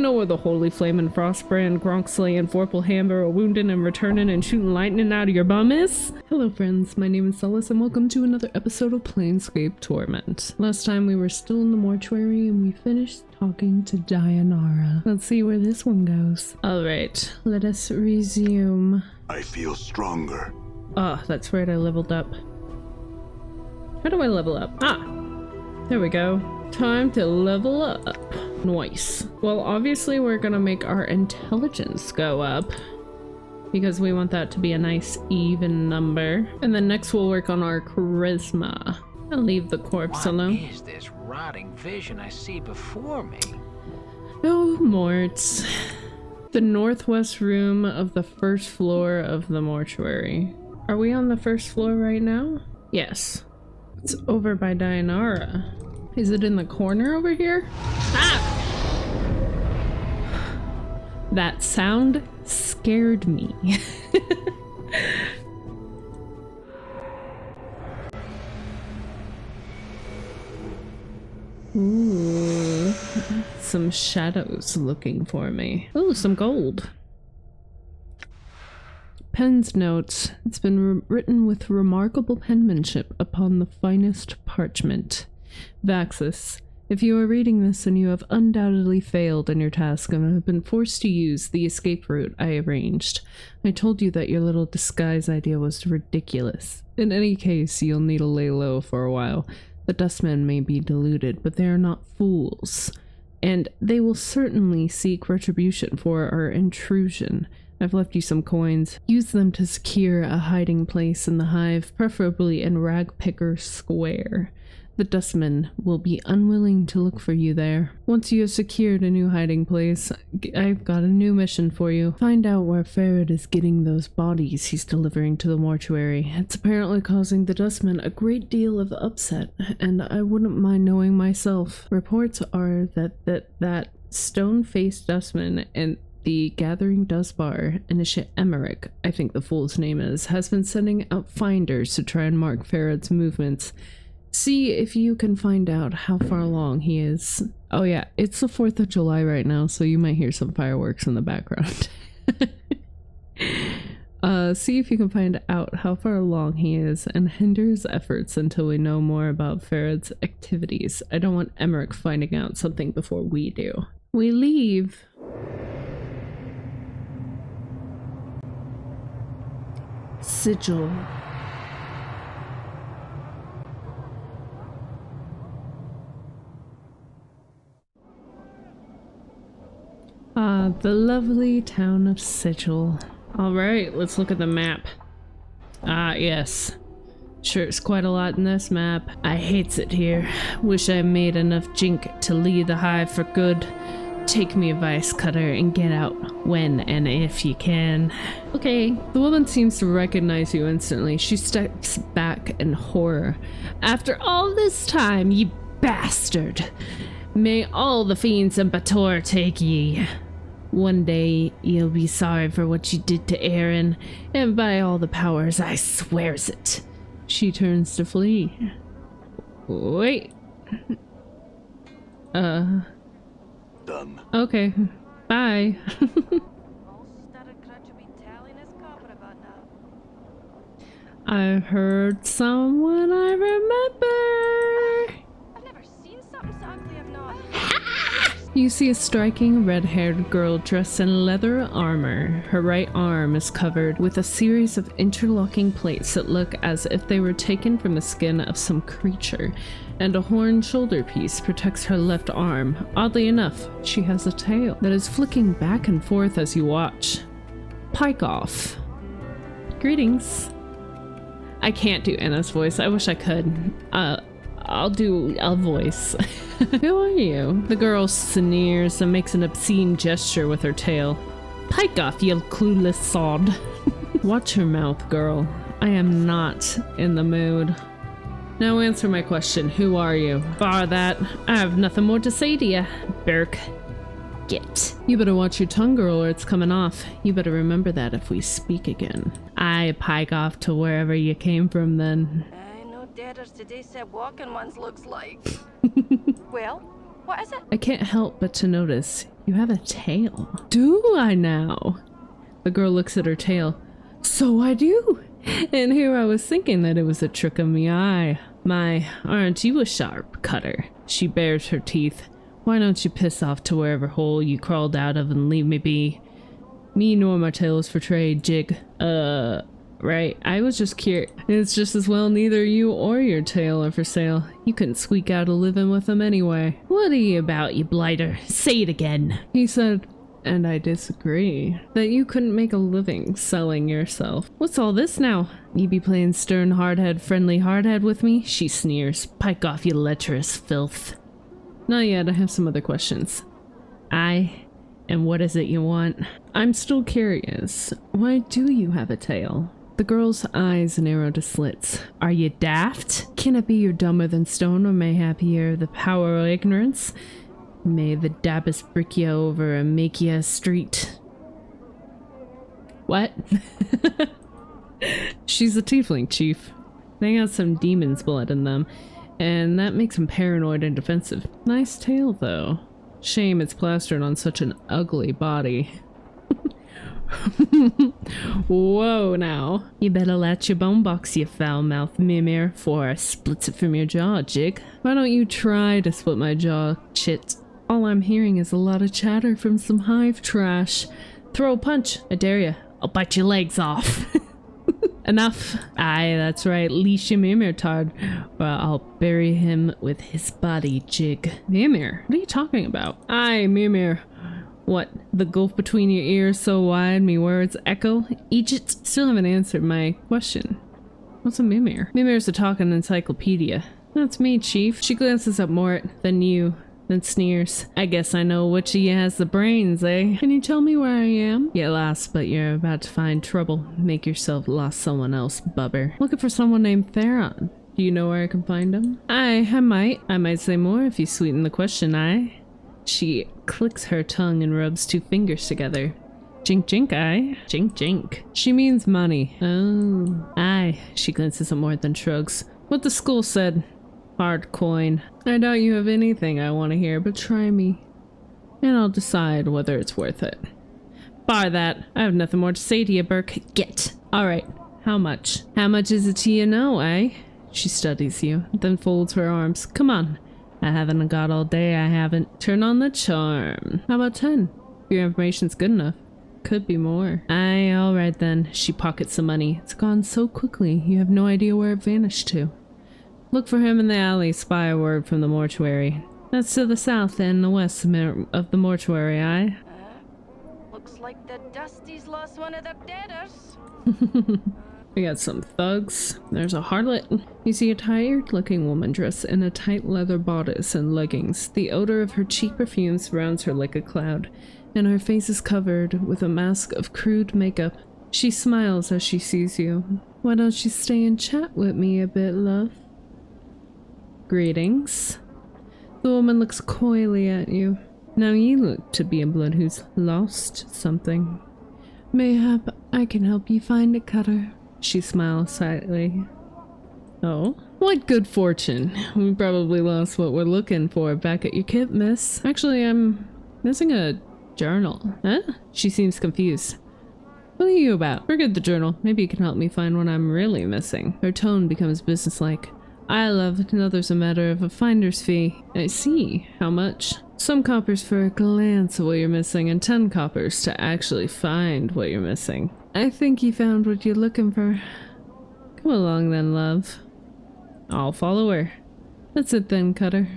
know where the Holy Flame and Frostbrand, Gronk slaying, Vorpal Hammer, wounding and returning and shooting lightning out of your bum is? Hello friends, my name is Celis and welcome to another episode of Planescape Torment. Last time we were still in the mortuary and we finished talking to Dayanara. Let's see where this one goes. Alright, let us resume. I feel stronger. Ah, that's right, I leveled up. How do I level up? Ah! There we go. Time to level up. Nice. Well, obviously we're gonna make our intelligence go up because we want that to be a nice even number. And then next we'll work on our charisma. I'll leave the corpse alone. What is this rotting vision I see before me? Oh, Morts. The northwest room of the first floor of the mortuary. Are we on the first floor right now? Yes. It's over by Dayanara. Is it in the corner over here? Ah! That sound scared me. Ooh, some shadows looking for me. Ooh, some gold. Pen's notes. It's been written with remarkable penmanship upon the finest parchment. Vaxis, if you are reading this and you have undoubtedly failed in your task and have been forced to use the escape route I arranged, I told you that your little disguise idea was ridiculous. In any case, you'll need to lay low for a while. The dustmen may be deluded, but they are not fools, and they will certainly seek retribution for our intrusion. I've left you some coins. Use them to secure a hiding place in the Hive, preferably in Ragpicker Square. The dustmen will be unwilling to look for you there. Once you have secured a new hiding place, I've got a new mission for you. Find out where Farad is getting those bodies he's delivering to the mortuary. It's apparently causing the dustmen a great deal of upset, and I wouldn't mind knowing myself. Reports are that stone-faced dustman and the Gathering Dustbar, Initiate Emmerick, I think the fool's name is, has been sending out finders to try and mark Farad's movements. See if you can find out how far along he is. Oh yeah, it's the 4th of July right now, so you might hear some fireworks in the background. See if you can find out how far along he is and hinder his efforts until we know more about Farad's activities. I don't want Emmerick finding out something before we do. We leave. Sigil. Ah, the lovely town of Sigil. Alright, let's look at the map. Ah, yes. Sure, it's quite a lot in this map. I hates it here. Wish I made enough jink to leave the Hive for good. Take me advice, Cutter, and get out when and if you can. Okay. The woman seems to recognize you instantly. She steps back in horror. After all this time, ye bastard! May all the fiends in Bator take ye. One day, you'll be sorry for what you did to Aaron, and by all the powers, I swears it. She turns to flee. Wait. Done. Okay. Bye. I heard someone I remember. I've never seen something so ugly I've not. You see a striking red-haired girl dressed in leather armor. Her right arm is covered with a series of interlocking plates that look as if they were taken from the skin of some creature, and a horn shoulder piece protects her left arm. Oddly enough, she has a tail that is flicking back and forth as you watch. Pike off. Greetings. I can't do Anna's voice. I wish I could. I'll do a voice. Who are you? The girl sneers and makes an obscene gesture with her tail. Pike off, you clueless sod. Watch your mouth, girl. I am not in the mood. Now answer my question. Who are you? Bar that, I have nothing more to say to you. Burk. Get. You better watch your tongue, girl, or it's coming off. You better remember that if we speak again. I pike off to wherever you came from then. I know deaders today said walking ones looks like. Well, what is it? I can't help but to notice You have a tail. Do I now? The girl looks at her tail. So I do. And here I was thinking that it was a trick of me eye. My, aren't you a sharp cutter? She bares her teeth. Why don't you piss off to wherever hole you crawled out of and leave me be? Me nor my tail is for trade, Jig. Right, I was just curious. It's just as well neither you or your tail are for sale. You couldn't squeak out a living with them anyway. What are you about, you blighter? Say it again. He said, and I disagree, that you couldn't make a living selling yourself. What's all this now? You be playing stern hardhead, friendly hardhead with me? She sneers. Pike off, you lecherous filth. Not yet, I have some other questions. And what is it you want? I'm still curious. Why do you have a tail? The girl's eyes narrow to slits. Are you daft? Can it be you're dumber than stone, or mayhap you're the power of ignorance? May the Dabus brick you over and make you a street. What? She's a tiefling, chief. They got some demon's blood in them, and that makes them paranoid and defensive. Nice tail, though. Shame it's plastered on such an ugly body. Whoa now. You better latch your bone box, you foul-mouthed mimir, before I splits it from your jaw, Jig. Why don't you try to split my jaw, chit? All I'm hearing is a lot of chatter from some hive trash. Throw a punch. I dare ya. I'll bite your legs off. Enough. Aye, that's right. Leash your Mimir, Tard, or I'll bury him with his body, Jig. Mimir? What are you talking about? Aye, Mimir. What? The gulf between your ears so wide, me words echo? Egypt still haven't answered my question. What's a Mimir? Mimir's a talking encyclopedia. That's me, Chief. She glances at Mort, then you, then sneers. I guess I know which of you has the brains, eh? Can you tell me where I am? You're lost, but you're about to find trouble. Make yourself lost someone else, bubber. Looking for someone named Theron. Do you know where I can find him? I might say more if you sweeten the question, aye? She clicks her tongue and rubs two fingers together. Jink jink, aye? Jink jink. She means money. Oh. Aye. She glances at Mort, then shrugs. What the school said. Hard coin. I doubt you have anything I want to hear, but try me, and I'll decide whether it's worth it. Bar that. I have nothing more to say to you, Burke. Get. Alright. How much? How much is it to you now, eh? She studies you, then folds her arms. Come on. I haven't got all day, I haven't. Turn on the charm. How about 10? Your information's good enough. Could be more. Aye, alright then. She pockets some money. It's gone so quickly, you have no idea where it vanished to. Look for him in the alley, spy a word from the mortuary. That's to the south and the west of the mortuary, aye? Looks like the Dusty's lost one of the deaders. We got some thugs. There's a harlot. You see a tired-looking woman dressed in a tight leather bodice and leggings. The odor of her cheap perfume surrounds her like a cloud, and her face is covered with a mask of crude makeup. She smiles as she sees you. Why don't you stay and chat with me a bit, love? Greetings. The woman looks coyly at you. Now you look to be a blood who's lost something. Mayhap I can help you find it, Cutter. She smiles slightly. Oh? What good fortune. We probably lost what we're looking for back at your kit, miss. Actually, I'm missing a journal. Huh? She seems confused. What are you about? Forget the journal. Maybe you can help me find what I'm really missing. Her tone becomes businesslike. I love to know there's a matter of a finder's fee. I see. How much? Some coppers for a glance at what you're missing, and 10 coppers to actually find what you're missing. I think you found what you're looking for. Come along then, love. I'll follow her. That's it then, Cutter.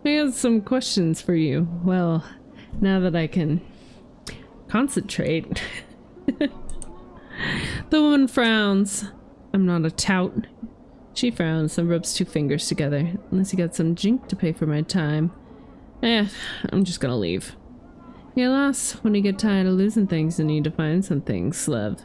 I have some questions for you. Well, now that I can concentrate. The woman frowns. I'm not a tout. She frowns and rubs two fingers together. Unless you got some jink to pay for my time. I'm just gonna leave. Yeah, lass, when you get tired of losing things and need to find some things, love,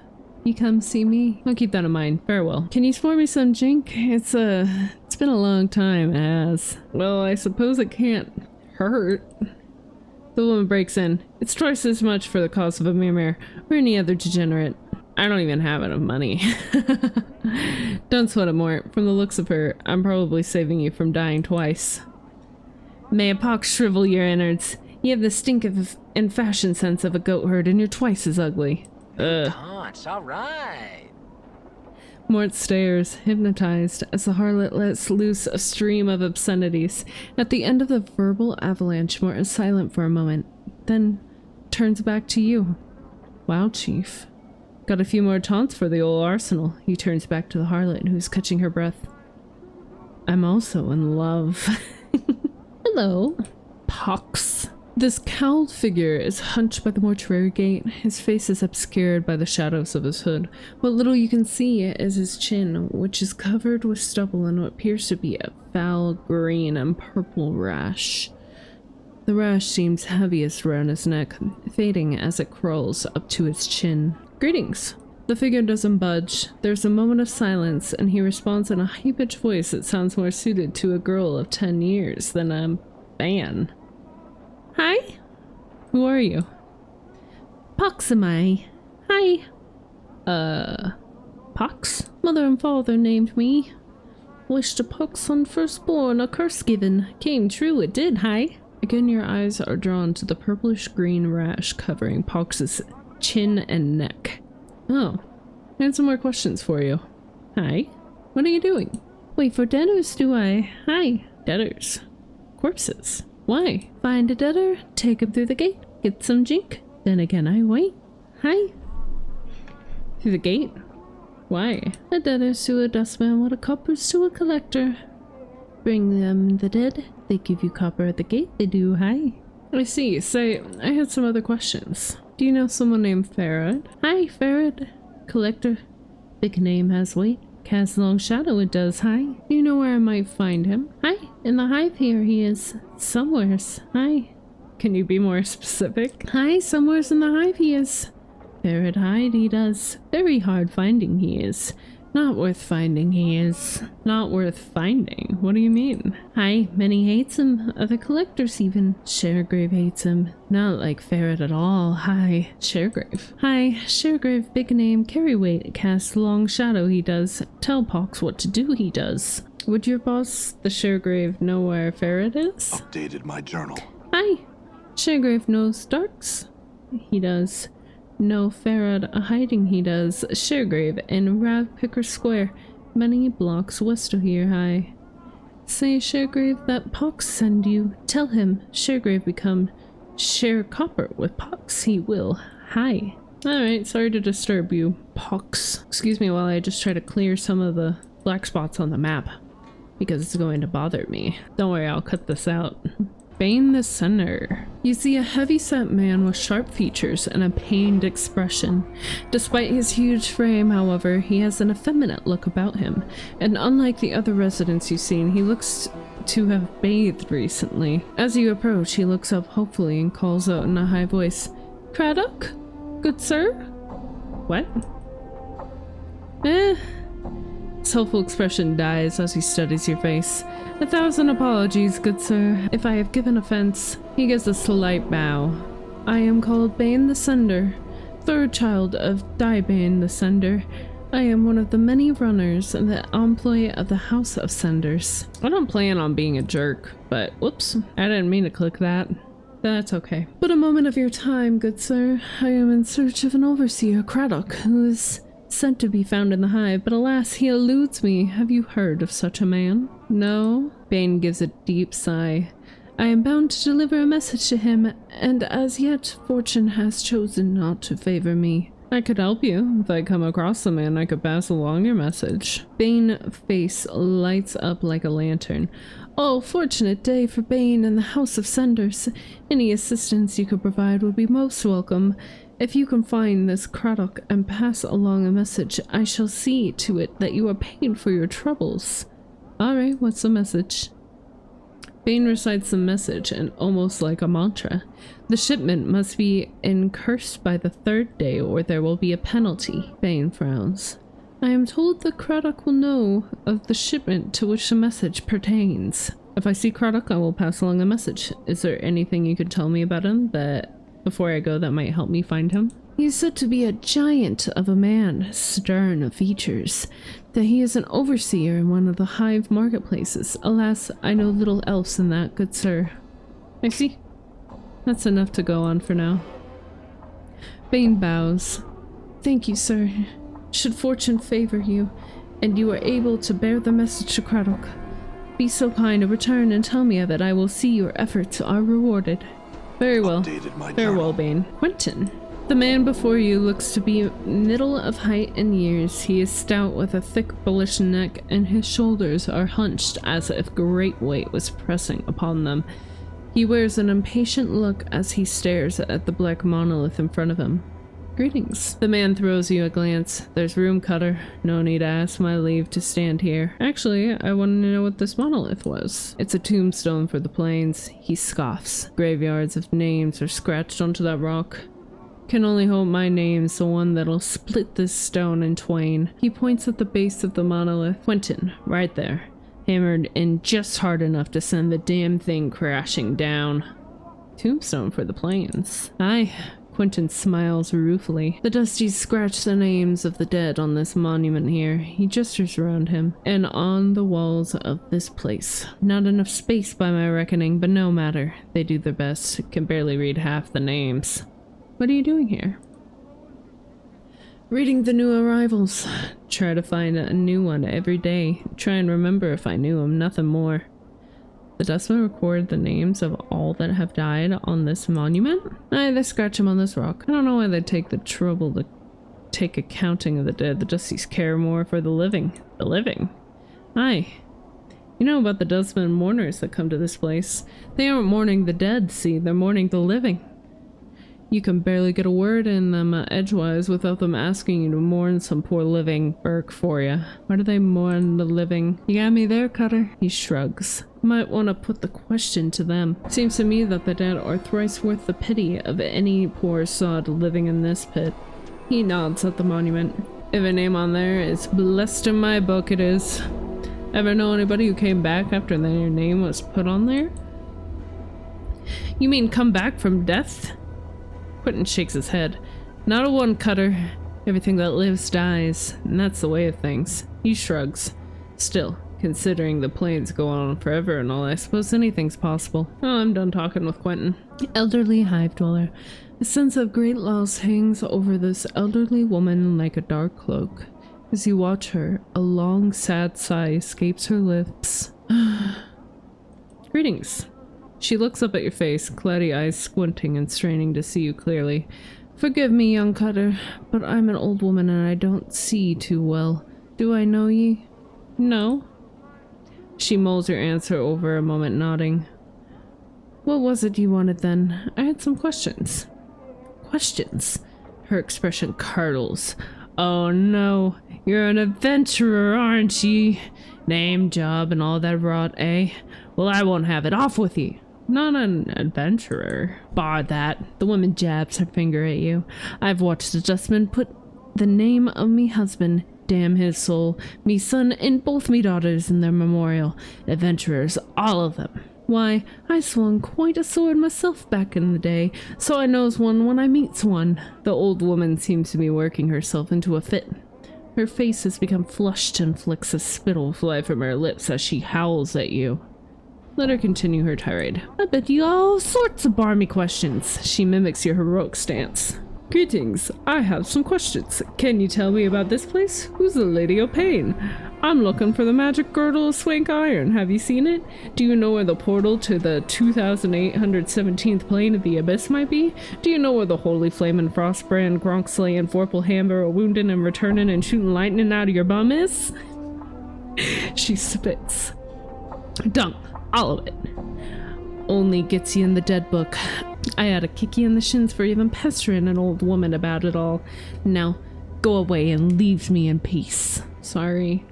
you come see me. I'll keep that in mind. Farewell. Can you spare me some jink? It's been a long time, as. Well, I suppose it can't hurt. The woman breaks in. It's twice as much for the cost of a Mimir or any other degenerate. I don't even have enough money. Don't sweat it, Mort. From the looks of her, I'm probably saving you from dying twice. May a pox shrivel your innards. You have the stink of and fashion sense of a goat herd, and you're twice as ugly. Taunts, all right. Mort stares, hypnotized, as the harlot lets loose a stream of obscenities. At the end of the verbal avalanche, Mort is silent for a moment, then turns back to you. Wow, Chief. Got a few more taunts for the old arsenal. He turns back to the harlot, who's catching her breath. I'm also in love. Hello. Pox. This cowled figure is hunched by the mortuary gate. His face is obscured by the shadows of his hood. What little you can see is his chin, which is covered with stubble and what appears to be a foul green and purple rash. The rash seems heaviest around his neck, fading as it crawls up to his chin. Greetings. The figure doesn't budge. There's a moment of silence, and he responds in a high-pitched voice that sounds more suited to a girl of 10 years than a man. Hi? Who are you? Pox am I. Hi. Pox? Mother and father named me. Wished a pox on firstborn, a curse given. Came true, it did, hi. Again, your eyes are drawn to the purplish-green rash covering Pox's chin and neck. Oh, I had some more questions for you. Hi. What are you doing? Wait for debtors, do I? Hi. Debtors. Corpses. Why? Find a debtor, take him through the gate, get some jink, then again I wait. Hi. Through the gate? Why? A debtor's to a dustman what a copper's to a collector. Bring them the dead, they give you copper at the gate, they do. Hi. I see. Say, I had some other questions. Do you know someone named Farad? Hi, Farad. Collector. Big name has weight. Cast long shadow it does, hi. Do you know where I might find him? Hi, in the hive here he is. Somewheres. Hi. Can you be more specific? Hi, somewheres in the hive he is. Farad hide he does. Very hard finding he is. Not worth finding he is. Not worth finding? What do you mean? Hi, many hates him. Other collectors even. Sharegrave hates him. Not like Farad at all. Hi, Sharegrave. Hi, Sharegrave, big name, carry weight, cast long shadow he does. Tell Pox what to do he does. Would your boss, the Sharegrave, know where Farad is? Updated my journal. Hi, Sharegrave knows darks. He does. No Farad a hiding he does. Sharegrave in Ravpicker Square, many blocks west of here, hi. Say Sharegrave that Pox send you. Tell him Sharegrave become share copper with Pox he will. Hi. Alright, sorry to disturb you, Pox. Excuse me while I just try to clear some of the black spots on the map, because it's going to bother me. Don't worry, I'll cut this out. Bane the Sinner. You see a heavy-set man with sharp features and a pained expression. Despite his huge frame, however, he has an effeminate look about him, and unlike the other residents you've seen, he looks to have bathed recently. As you approach, he looks up hopefully and calls out in a high voice, "Craddock? Good sir?" What? His hopeful expression dies as he studies your face. "1,000 apologies, good sir, if I have given offense." He gives a slight bow. "I am called Bane the Sender, third child of Bane the Sender. I am one of the many runners in the employ of the House of Senders." I don't plan on being a jerk, but whoops, I didn't mean to click that. That's okay. "But a moment of your time, good sir. I am in search of an overseer, Craddock, who is sent to be found in the hive, but alas, he eludes me. Have you heard of such a man?" "No." Bane gives a deep sigh. "I am bound to deliver a message to him, and as yet, fortune has chosen not to favor me." "I could help you. If I come across the man, I could pass along your message." Bane's face lights up like a lantern. "Oh, fortunate day for Bane and the House of Senders. Any assistance you could provide would be most welcome. If you can find this Craddock and pass along a message, I shall see to it that you are paid for your troubles." "Alright, what's the message?" Bane recites the message, and almost like a mantra. "The shipment must be incursed by the 3rd day, or there will be a penalty." Bane frowns. "I am told that Craddock will know of the shipment to which the message pertains." "If I see Craddock, I will pass along the message. Is there anything you could tell me about him that before I go that might help me find him?" "He is said to be a giant of a man, stern of features, that he is an overseer in one of the hive marketplaces. Alas, I know little else than that, good sir." "I see. That's enough to go on for now. Bane bows. Thank you, sir. Should fortune favor you, and you are able to bear the message to 𝐏𝐿𝐿, be so kind to return and tell me of it. I will see your efforts are rewarded. Very well. Farewell, Bane. Quentin. The man before you looks to be middle of height and years. He is stout with a thick bullish neck, and his shoulders are hunched as if great weight was pressing upon them. He wears an impatient look as he stares at the black monolith in front of him. Greetings. The man throws you a glance. There's room, Cutter. No need to ask my leave to stand here. Actually, I wanted to know what this monolith was. It's a tombstone for the plains. He scoffs. Graveyards of names are scratched onto that rock. Can only hope my name's the one that'll split this stone in twain. He points at the base of the monolith. Quentin, right there. Hammered in just hard enough to send the damn thing crashing down. Tombstone for the plains. Aye. Quentin smiles ruefully. The Dusties scratch the names of the dead on this monument here. He gestures around him. And on the walls of this place. Not enough space by my reckoning, but no matter. They do their best. Can barely read half the names. What are you doing here? Reading the new arrivals. Try to find a new one every day. Try and remember if I knew him, nothing more. The Dustmen record the names of all that have died on this monument? Aye, they scratch them on this rock. I don't know why they take the trouble to take accounting of the dead. The Dusties care more for the living. The living? Aye. You know about the Dustmen mourners that come to this place. They aren't mourning the dead, see, they're mourning the living. You can barely get a word in them edgewise without them asking you to mourn some poor living Burke for you. Why do they mourn the living? You got me there, Cutter? He shrugs. Might want to put the question to them. Seems to me that the dead are thrice worth the pity of any poor sod living in this pit. He nods at the monument. If a name on there is blessed in my book, it is. Ever know anybody who came back after their name was put on there? You mean come back from death? Quentin shakes his head. Not a one, Cutter. Everything that lives dies, and that's the way of things. He shrugs. Still, considering the plains go on forever and all, I suppose anything's possible. Oh, I'm done talking with Quentin. Elderly hive dweller. A sense of great loss hangs over this elderly woman like a dark cloak. As you watch her, a long, sad sigh escapes her lips. Greetings. She looks up at your face, cloudy eyes squinting and straining to see you clearly. Forgive me, young Cutter, but I'm an old woman and I don't see too well. Do I know ye? No. She mulls your answer over a moment, nodding. What was it you wanted then? I had some questions. Questions? Her expression curdles. Oh no, you're an adventurer, aren't ye? Name, job, and all that rot, eh? Well, I won't have it. Off with ye. Not an adventurer. Bar that. The woman jabs her finger at you. I've watched the dustman put the name of me husband, damn his soul, me son, and both me daughters in their memorial. Adventurers, all of them. Why, I swung quite a sword myself back in the day, so I knows one when I meets one. The old woman seems to be working herself into a fit. Her face has become flushed and flicks a spittle fly from her lips as she howls at you. Let her continue her tirade. I bet you all sorts of barmy questions. She mimics your heroic stance. Greetings. I have some questions. Can you tell me about this place? Who's the Lady O'Pain? I'm looking for the magic girdle of Swank Iron. Have you seen it? Do you know where the portal to the 2817th plane of the abyss might be? Do you know where the Holy Flame and Frostbrand, Gronk slaying, Forple Hamber, wounding and returning and shooting lightning out of your bum is? She spits. Dunk. All of it. Only gets you in the dead book. I ought to kick you in the shins for even pestering an old woman about it all. Now, go away and leave me in peace. Sorry.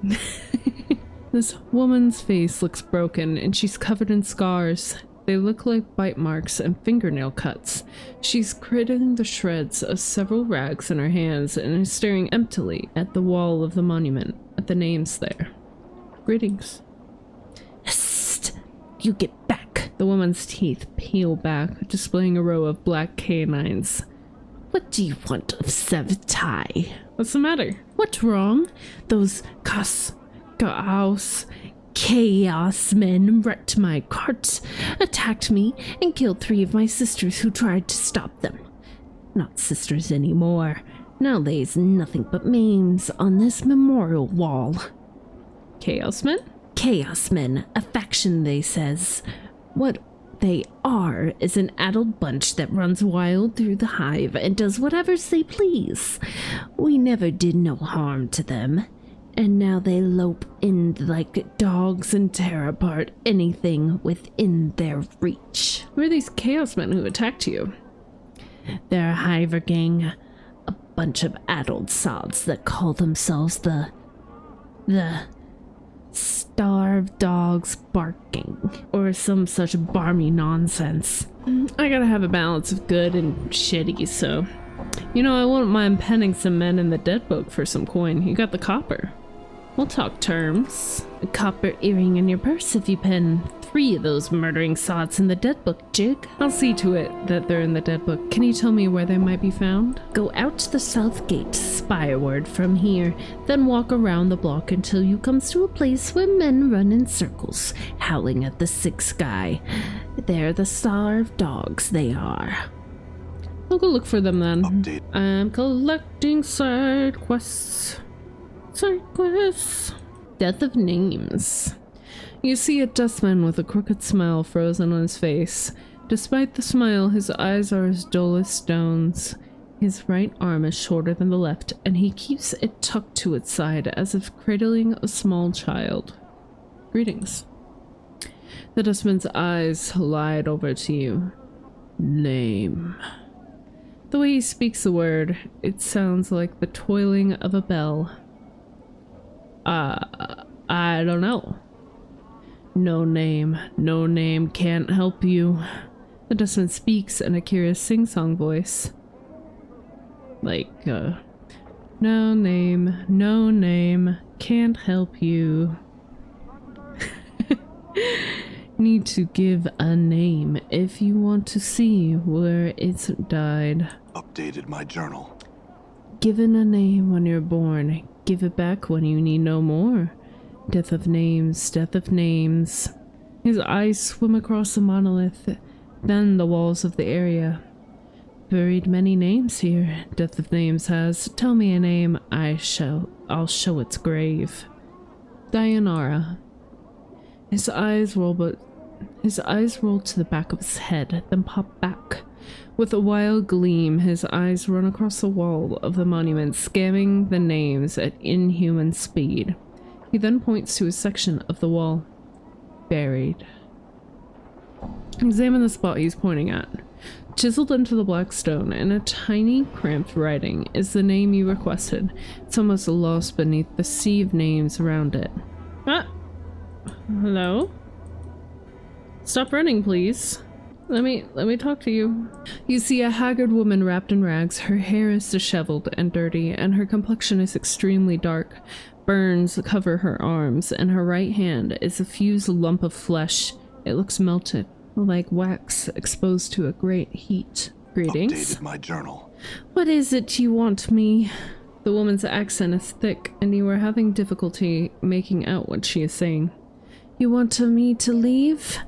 This woman's face looks broken and she's covered in scars. They look like bite marks and fingernail cuts. She's cradling the shreds of several rags in her hands and is staring emptily at the wall of the monument, at the names there. Greetings. You get back. The woman's teeth peel back, displaying a row of black canines. What do you want of 𝐓𝐻𝐿𝐿? What's the matter? What's wrong? Those 𝐓𝐻𝐂𝐀𝐏𝐿𝐿 Chaos men wrecked my cart, attacked me, and killed 3 of my sisters who tried to stop them. Not sisters anymore. Now there's nothing but names on this memorial wall. Chaos men? Chaos men, a faction, they says. What they are is an addled bunch that runs wild through the Hive and does whatever they please. We never did no harm to them, and now they lope in like dogs and tear apart anything within their reach. Who are these Chaos men who attacked you? They're a Hiver gang, a bunch of addled sods that call themselves the starved dogs barking, or some such barmy nonsense. I gotta have a balance of good and shitty, so I wouldn't mind penning some men in the dead book for some coin. You got the copper. We'll talk terms. A copper earring in your purse if you pen 3 of those murdering sods in the dead book, Jig. I'll see to it that they're in the dead book. Can you tell me where they might be found? Go out to the south gate, spireward from here, then walk around the block until you comes to a place where men run in circles, howling at the sick sky. They're the starved dogs, they are. I'll go look for them then. Update. I'm collecting side quests. Side quests. Death of names. You see a dustman with a crooked smile frozen on his face. Despite the smile, his eyes are as dull as stones. His right arm is shorter than the left, and he keeps it tucked to its side as if cradling a small child. Greetings. The dustman's eyes slide over to you. Name. The way he speaks the word, it sounds like the tolling of a bell. I don't know. No name can't help you. The dustman speaks in a curious sing-song voice. Like, no name, can't help you. Need to give a name if you want to see where it's died. Updated my journal. Given a name when you're born, give it back when you need no more. Death of names, death of names. His eyes swim across the monolith, then the walls of the area. Buried many names here, Death of Names has. Tell me a name, I'll show its grave. Dianara. His eyes roll to the back of his head, then pop back. With a wild gleam, his eyes run across the wall of the monument, scanning the names at inhuman speed. He then points to a section of the wall. Buried. Examine the spot he's pointing at. Chiseled into the black stone in a tiny, cramped writing is the name you requested. It's almost lost beneath the sea of names around it. Ah! Hello? Stop running, please. Let me talk to you. You see a haggard woman wrapped in rags. Her hair is disheveled and dirty, and her complexion is extremely dark. Burns cover her arms, and her right hand is a fused lump of flesh. It looks melted, like wax exposed to a great heat. Greetings. Updated my journal. What is it you want me? The woman's accent is thick, and you are having difficulty making out what she is saying. You want me to leave?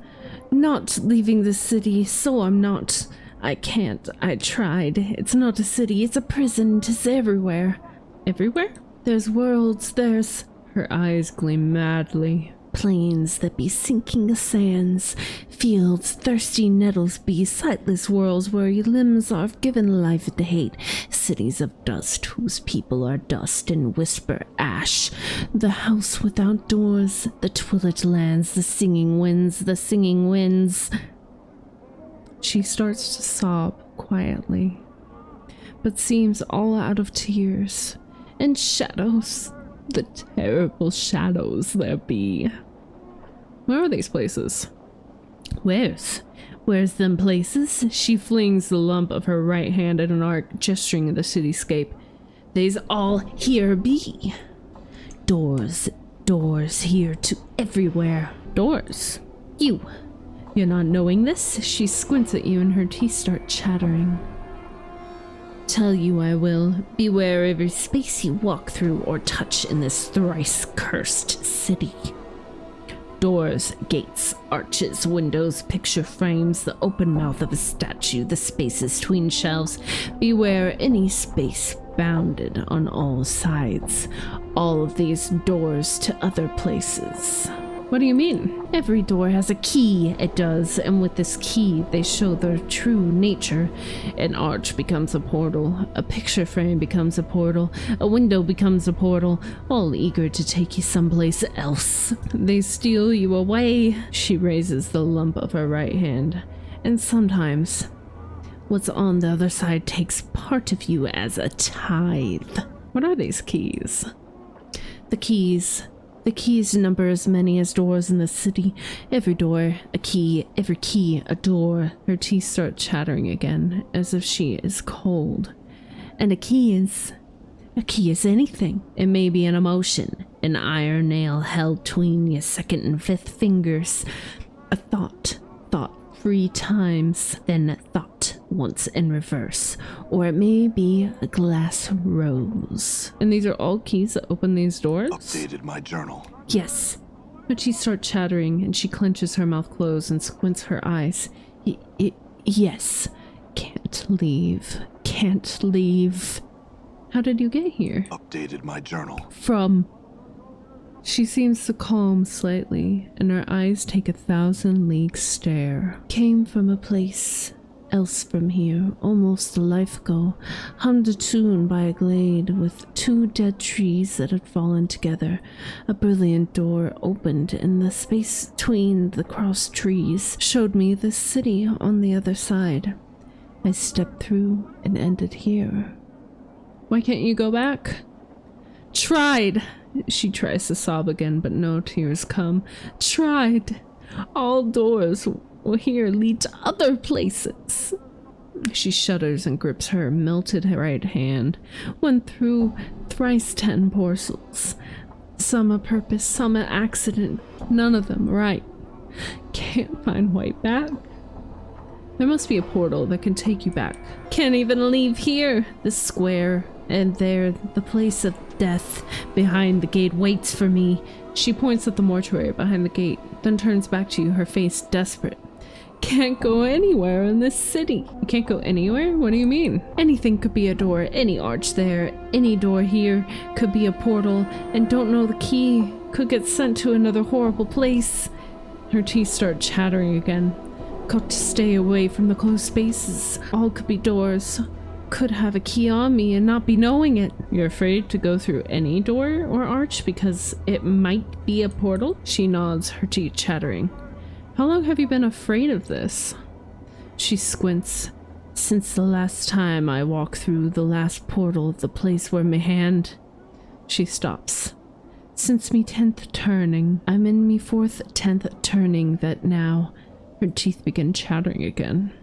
Not leaving the city, so I'm not. I can't. I tried. It's not a city, it's a prison. It's everywhere. Everywhere? There's worlds, there's... Her eyes gleam madly. Plains that be sinking the sands, fields thirsty nettles be, sightless worlds where your limbs are given life to hate, cities of dust whose people are dust and whisper ash, the house without doors, the twilit lands, the singing winds. She starts to sob quietly, but seems all out of tears, and shadows. The terrible shadows there be. Where are these places? Where's them places? She flings the lump of her right hand at an arc, gesturing at the cityscape. They's all here be. Doors here to everywhere. Doors? You're not knowing this? She squints at you and her teeth start chattering. Tell you I will. Beware every space you walk through or touch in this thrice cursed city. Doors, gates, arches, windows, picture frames, the open mouth of a statue, the spaces between shelves. Beware any space bounded on all sides. All of these doors to other places. What do you mean? Every door has a key, it does, and with this key, they show their true nature. An arch becomes a portal, a picture frame becomes a portal, a window becomes a portal, all eager to take you someplace else. They steal you away. She raises the lump of her right hand, and sometimes what's on the other side takes part of you as a tithe. What are these keys? The keys number as many as doors in the city. Every door, a key. Every key, a door. Her teeth start chattering again, as if she is cold. And a key is anything. It may be an emotion, an iron nail held between your second and fifth fingers. A thought 3 times, then thought once in reverse. Or it may be a glass rose. And these are all keys that open these doors? Updated my journal. Yes. But she starts chattering and she clenches her mouth closed and squints her eyes. Yes. Can't leave. Can't leave. How did you get here? Updated my journal. From... She seems to calm slightly, and her eyes take 1,000-league stare. Came from a place else from here, almost a life ago, hummed a tune by a glade with 2 dead trees that had fallen together. A brilliant door opened in the space between the crossed trees, showed me the city on the other side. I stepped through and ended here. Why can't you go back? Tried! She tries to sob again, but no tears come. Tried. All doors here lead to other places. She shudders and grips her melted right hand. Went through thrice 10 portals. Some a purpose, some an accident. None of them right. Can't find way back. There must be a portal that can take you back. Can't even leave here. The square. And there, the place of death behind the gate waits for me. She points at the mortuary behind the gate, then turns back to you, her face desperate. Can't go anywhere in this city. You can't go anywhere? What do you mean? Anything could be a door, any arch there, any door here could be a portal, and don't know the key could get sent to another horrible place. Her teeth start chattering again. Got to stay away from the closed spaces. All could be doors. Could have a key on me and not be knowing it. You're afraid to go through any door or arch because it might be a portal? She nods, her teeth chattering. How long have you been afraid of this? She squints. Since the last time I walked through the last portal of the place where my hand... She stops. Since me 10th turning. I'm in me 4th, 10th turning that now. Her teeth begin chattering again.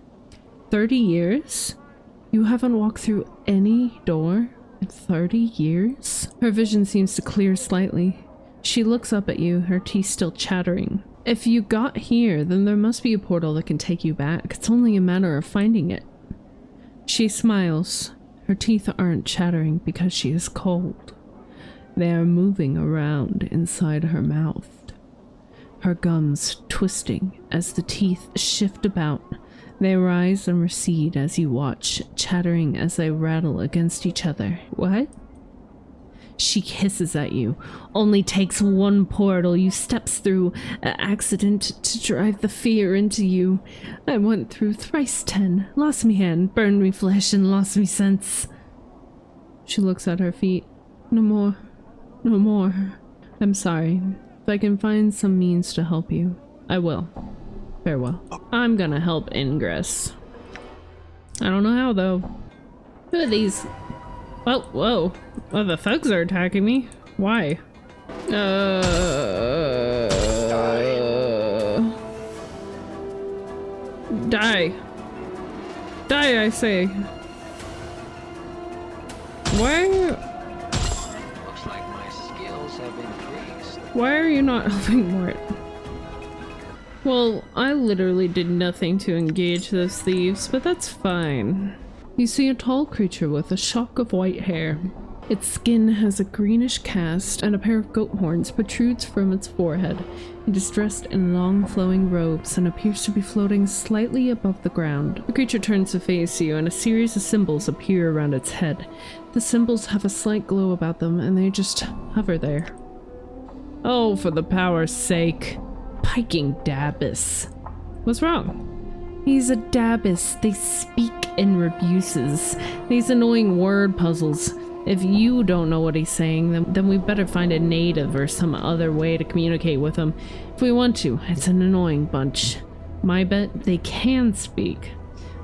30 years? You haven't walked through any door in 30 years? Her vision seems to clear slightly. She looks up at you, her teeth still chattering. If you got here, then there must be a portal that can take you back. It's only a matter of finding it. She smiles. Her teeth aren't chattering because she is cold. They are moving around inside her mouth. Her gums twisting as the teeth shift about. They rise and recede as you watch, chattering as they rattle against each other. What? She hisses at you. Only takes one portal you steps through, an accident to drive the fear into you. I went through thrice 10, lost me hand, burned me flesh, and lost me sense. She looks at her feet. No more. No more. I'm sorry. If I can find some means to help you, I will. Farewell. I'm gonna help Ingress. I don't know how, though. Who are these? Oh, whoa. Well, the thugs are attacking me. Why? Die. Die, I say. Why? Looks like my skills have increased. Why are you not helping Mort? Well, I literally did nothing to engage those thieves, but that's fine. You see a tall creature with a shock of white hair. Its skin has a greenish cast, and a pair of goat horns protrudes from its forehead. It is dressed in long flowing robes and appears to be floating slightly above the ground. The creature turns to face you, and a series of symbols appear around its head. The symbols have a slight glow about them, and they just hover there. Oh, for the power's sake. Piking Dabus. What's wrong? He's a Dabus. They speak in rebuses. These annoying word puzzles. If you don't know what he's saying, then we better find a native or some other way to communicate with him. If we want to, it's an annoying bunch. My bet, they can speak.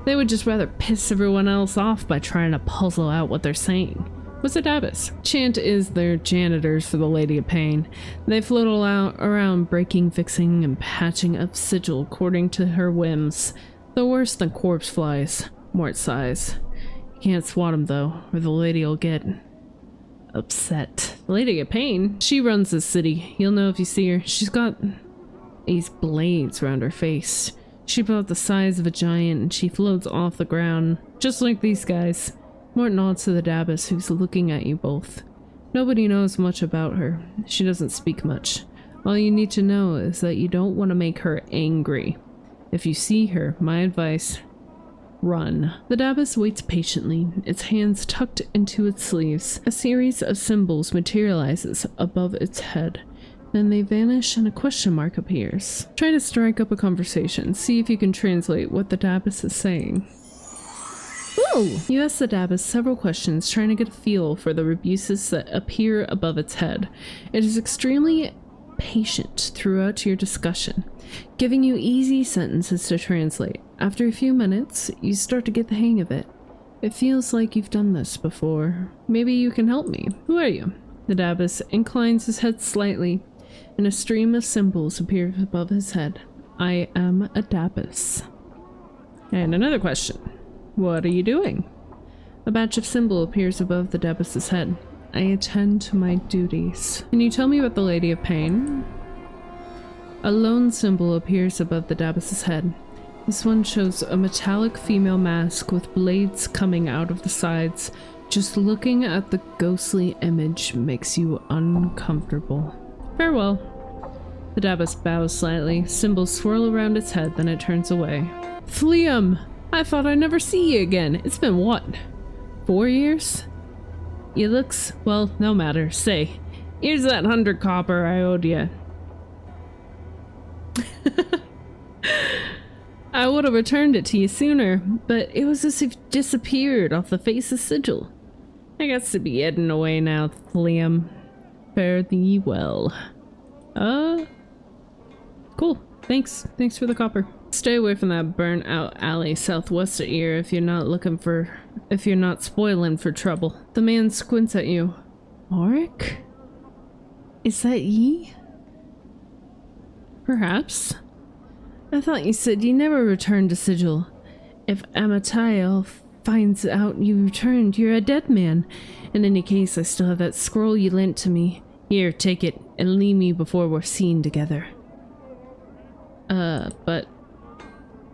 They would just rather piss everyone else off by trying to puzzle out what they're saying. What's a Dabus? Chant is their janitors for the Lady of Pain. They float around breaking, fixing, and patching up Sigil according to her whims. They're worse than corpse flies, Mort sighs. You can't swat them though, or the lady'll get upset. The Lady of Pain? She runs the city. You'll know if you see her. She's got these blades around her face. She's about the size of a giant, and she floats off the ground, just like these guys. Mort nods to the Dabus, who's looking at you both. Nobody knows much about her. She doesn't speak much. All you need to know is that you don't want to make her angry. If you see her, my advice: run. The Dabus waits patiently, its hands tucked into its sleeves. A series of symbols materializes above its head. Then they vanish and a question mark appears. Try to strike up a conversation. See if you can translate what the Dabus is saying. Ooh! You ask the Dabus several questions, trying to get a feel for the rebuses that appear above its head. It is extremely patient throughout your discussion, giving you easy sentences to translate. After a few minutes, you start to get the hang of it. It feels like you've done this before. Maybe you can help me. Who are you? The Dabus inclines his head slightly, and a stream of symbols appears above his head. I am a Dabus. And another question. What are you doing? A batch of symbol appears above the Dabus's head. I attend to my duties. Can you tell me about the Lady of Pain? A lone symbol appears above the Dabus's head. This one shows a metallic female mask with blades coming out of the sides. Just looking at the ghostly image makes you uncomfortable. Farewell. The Dabus bows slightly. Symbols swirl around its head, then it turns away. Fleam! I thought I'd never see you again. It's been what? 4 years? You looks, well, no matter. Say, here's that 100 copper I owed you. I would have returned it to you sooner, but it was as if it disappeared off the face of Sigil. I got to be heading away now, Liam. Fare thee well. Cool. Thanks. Thanks for the copper. Stay away from that burnt out alley southwest of here if you're not spoiling for trouble. The man squints at you. Auric? Is that ye? Perhaps. I thought you said you never returned to Sigil. If Amatael finds out you returned, you're a dead man. In any case, I still have that scroll you lent to me. Here, take it, and leave me before we're seen together. But...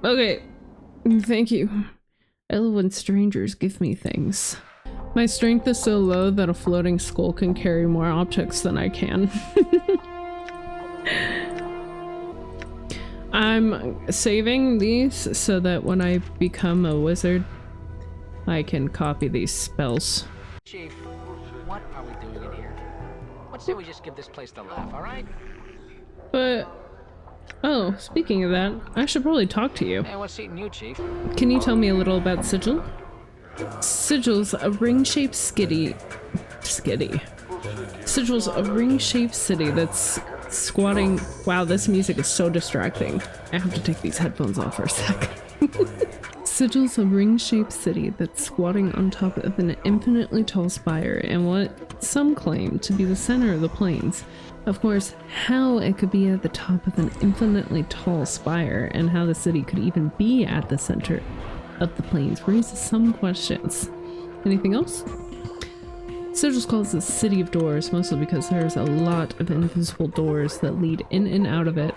Okay. Thank you. I love when strangers give me things. My strength is so low that a floating skull can carry more objects than I can. I'm saving these so that when I become a wizard, I can copy these spells. Chief, what are we doing in here? Let's say we just give this place the laugh, alright? But... oh, speaking of that, I should probably talk to you. Hey, what's eating you, Chief? Can you tell me a little about Sigil? Sigil's a ring-shaped Sigil's a ring-shaped city that's squatting... Wow, this music is so distracting. I have to take these headphones off for a sec. Sigil's a ring-shaped city that's squatting on top of an infinitely tall spire and what some claim to be the center of the plains. Of course, how it could be at the top of an infinitely tall spire and how the city could even be at the center of the plains raises some questions. Anything else? Sigil's calls the City of Doors, mostly because there's a lot of invisible doors that lead in and out of it.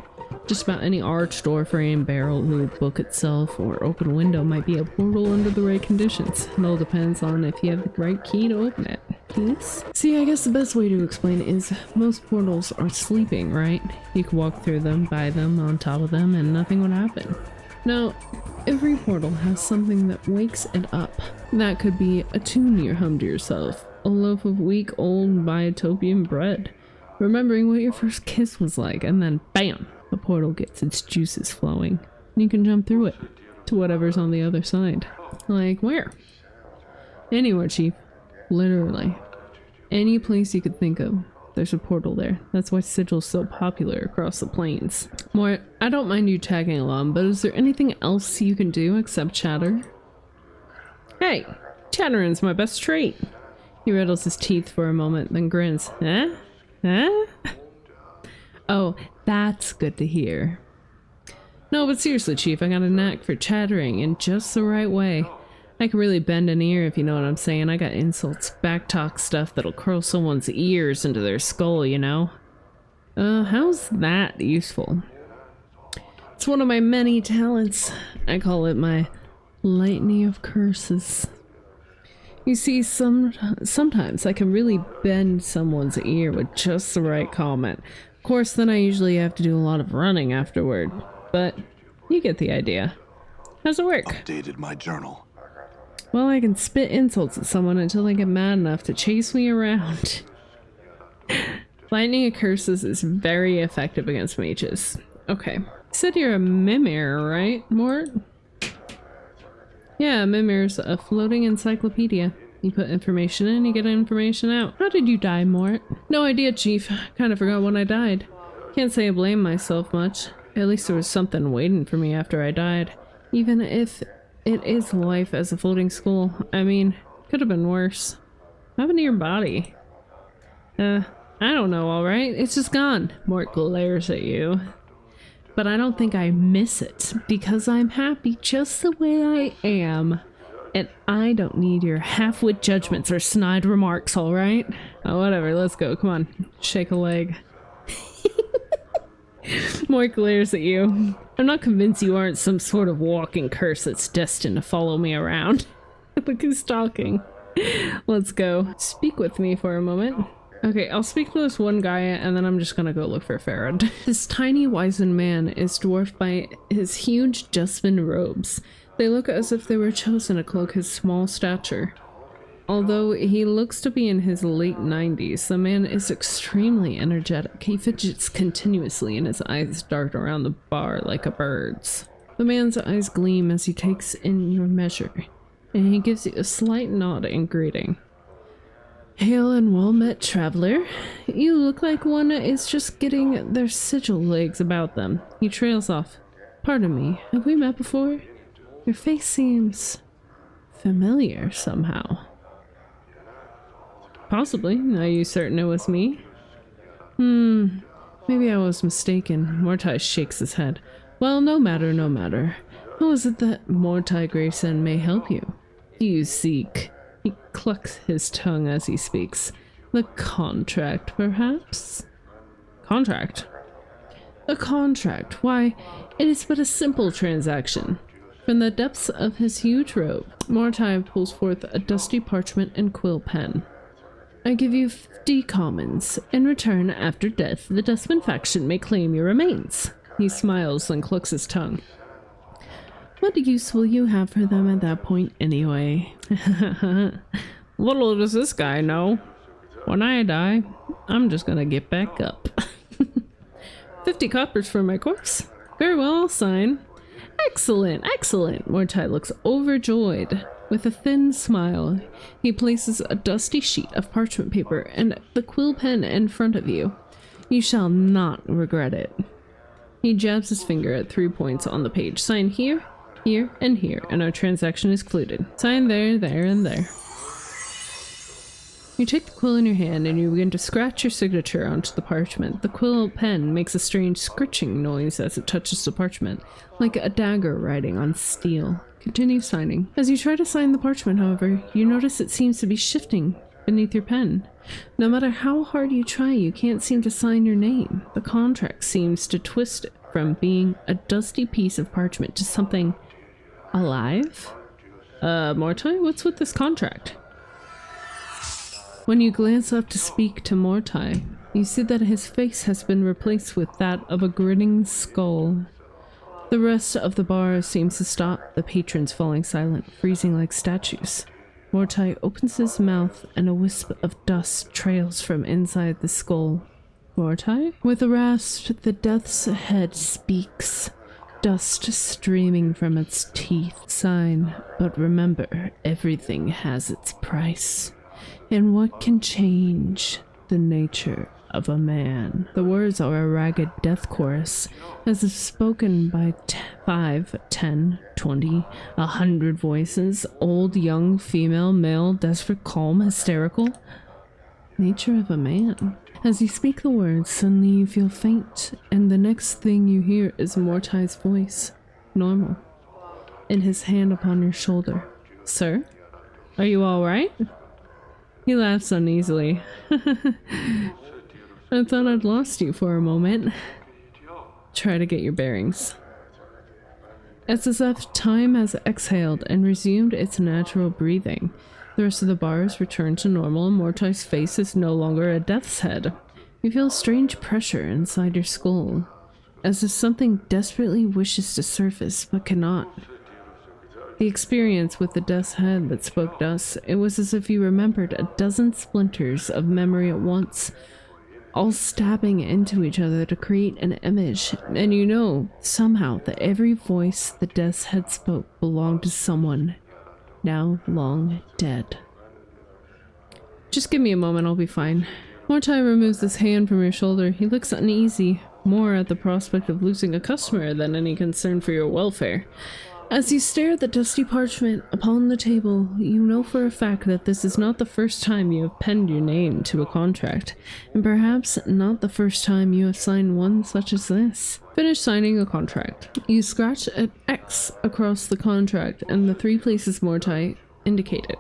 Just about any arch, door frame, barrel, loop, book itself, or open window might be a portal under the right conditions. It all depends on if you have the right key to open it. Peace. See, I guess the best way to explain it is most portals are sleeping, right? You could walk through them, by them, on top of them, and nothing would happen. Now, every portal has something that wakes it up. That could be a tune you hum to yourself, a loaf of week-old biotopian bread, remembering what your first kiss was like, and then BAM! The portal gets its juices flowing. And you can jump through it, to whatever's on the other side. Like where? Anywhere, Chief. Literally. Any place you could think of, there's a portal there. That's why Sigil's so popular across the plains. Mort, I don't mind you tagging along, but is there anything else you can do except chatter? Hey, chattering's my best trait. He rattles his teeth for a moment, then grins. Huh? Huh? Oh, that's good to hear. No, but seriously, Chief, I got a knack for chattering in just the right way. I can really bend an ear if you know what I'm saying. I got insults, backtalk stuff that'll curl someone's ears into their skull, you know? How's that useful? It's one of my many talents. I call it my lightning of curses. You see, sometimes I can really bend someone's ear with just the right comment. Of course, then I usually have to do a lot of running afterward, but you get the idea. How's it work? Updated my journal. Well, I can spit insults at someone until they get mad enough to chase me around. Lightning of curses is very effective against mages. Okay. You said you're a mimir, right, Mort? Yeah, a mimir's a floating encyclopedia. You put information in, you get information out. How did you die, Mort? No idea, Chief. Kind of forgot when I died. Can't say I blame myself much. At least there was something waiting for me after I died. Even if it is life as a floating school. I mean, could have been worse. What happened to your body? I don't know, alright? It's just gone. Mort glares at you. But I don't think I miss it, because I'm happy just the way I am. And I don't need your half-wit judgments or snide remarks, alright? Oh, whatever, let's go. Come on. Shake a leg. Mort glares at you. I'm not convinced you aren't some sort of walking curse that's destined to follow me around. Look who's talking. Let's go. Speak with me for a moment. Okay, I'll speak to this one guy and then I'm just gonna go look for Farad. This tiny wizened man is dwarfed by his huge dustbin robes. They look as if they were chosen to cloak his small stature. Although he looks to be in his late 90s, the man is extremely energetic. He fidgets continuously and his eyes dart around the bar like a bird's. The man's eyes gleam as he takes in your measure, and he gives you a slight nod in greeting. Hail and well met, traveler. You look like one is just getting their sigil legs about them. He trails off. Pardon me, have we met before? Your face seems familiar somehow. Possibly. Are you certain it was me? Maybe I was mistaken. Mortai shakes his head. Well, no matter, no matter. How is it that Mortai Grayson may help you? Do you seek? He clucks his tongue as he speaks. The contract, perhaps? Contract? A contract. Why, it is but a simple transaction. From the depths of his huge robe, Mortai pulls forth a dusty parchment and quill pen. I give you 50 commons. In return, after death, the Dustman faction may claim your remains. He smiles and clucks his tongue. What use will you have for them at that point anyway? Little does this guy know. When I die, I'm just gonna get back up. 50 coppers for my corpse? Very well, I'll sign. Excellent, excellent. Mortai looks overjoyed. With a thin smile, he places a dusty sheet of parchment paper and the quill pen in front of you. You shall not regret it. He jabs his finger at 3 points on the page. Sign here, here, and here, and our transaction is concluded. Sign there, there, and there. You take the quill in your hand and you begin to scratch your signature onto the parchment. The quill pen makes a strange scritching noise as it touches the parchment, like a dagger riding on steel. Continue signing. As you try to sign the parchment, however, you notice it seems to be shifting beneath your pen. No matter how hard you try, you can't seem to sign your name. The contract seems to twist it from being a dusty piece of parchment to something alive? Mortai, what's with this contract? When you glance up to speak to Mortai, you see that his face has been replaced with that of a grinning skull. The rest of the bar seems to stop, the patrons falling silent, freezing like statues. Mortai opens his mouth and a wisp of dust trails from inside the skull. Mortai? With a rasp, the death's head speaks, dust streaming from its teeth. Sign, but remember, everything has its price. And what can change the nature of a man? The words are a ragged death chorus, as if spoken by 5, 10, 20, 100 voices, old, young, female, male, desperate, calm, hysterical. Nature of a man. As you speak the words, suddenly you feel faint, and the next thing you hear is Mortai's voice. Normal. And his hand upon your shoulder. Sir? Are you alright? He laughs uneasily. I thought I'd lost you for a moment. Try to get your bearings. It's as if time has exhaled and resumed its natural breathing. The rest of the bars return to normal and Mortai's face is no longer a death's head. You feel strange pressure inside your skull, as if something desperately wishes to surface but cannot. The experience with the death's head that spoke dust, it was as if you remembered a dozen splinters of memory at once, all stabbing into each other to create an image, and you know, somehow, that every voice the death's head spoke belonged to someone now long dead. Just give me a moment, I'll be fine. Mortai removes his hand from your shoulder. He looks uneasy, more at the prospect of losing a customer than any concern for your welfare. As you stare at the dusty parchment upon the table, you know for a fact that this is not the first time you have penned your name to a contract, and perhaps not the first time you have signed one such as this. Finish signing a contract. You scratch an X across the contract and the 3 places Mortai indicated.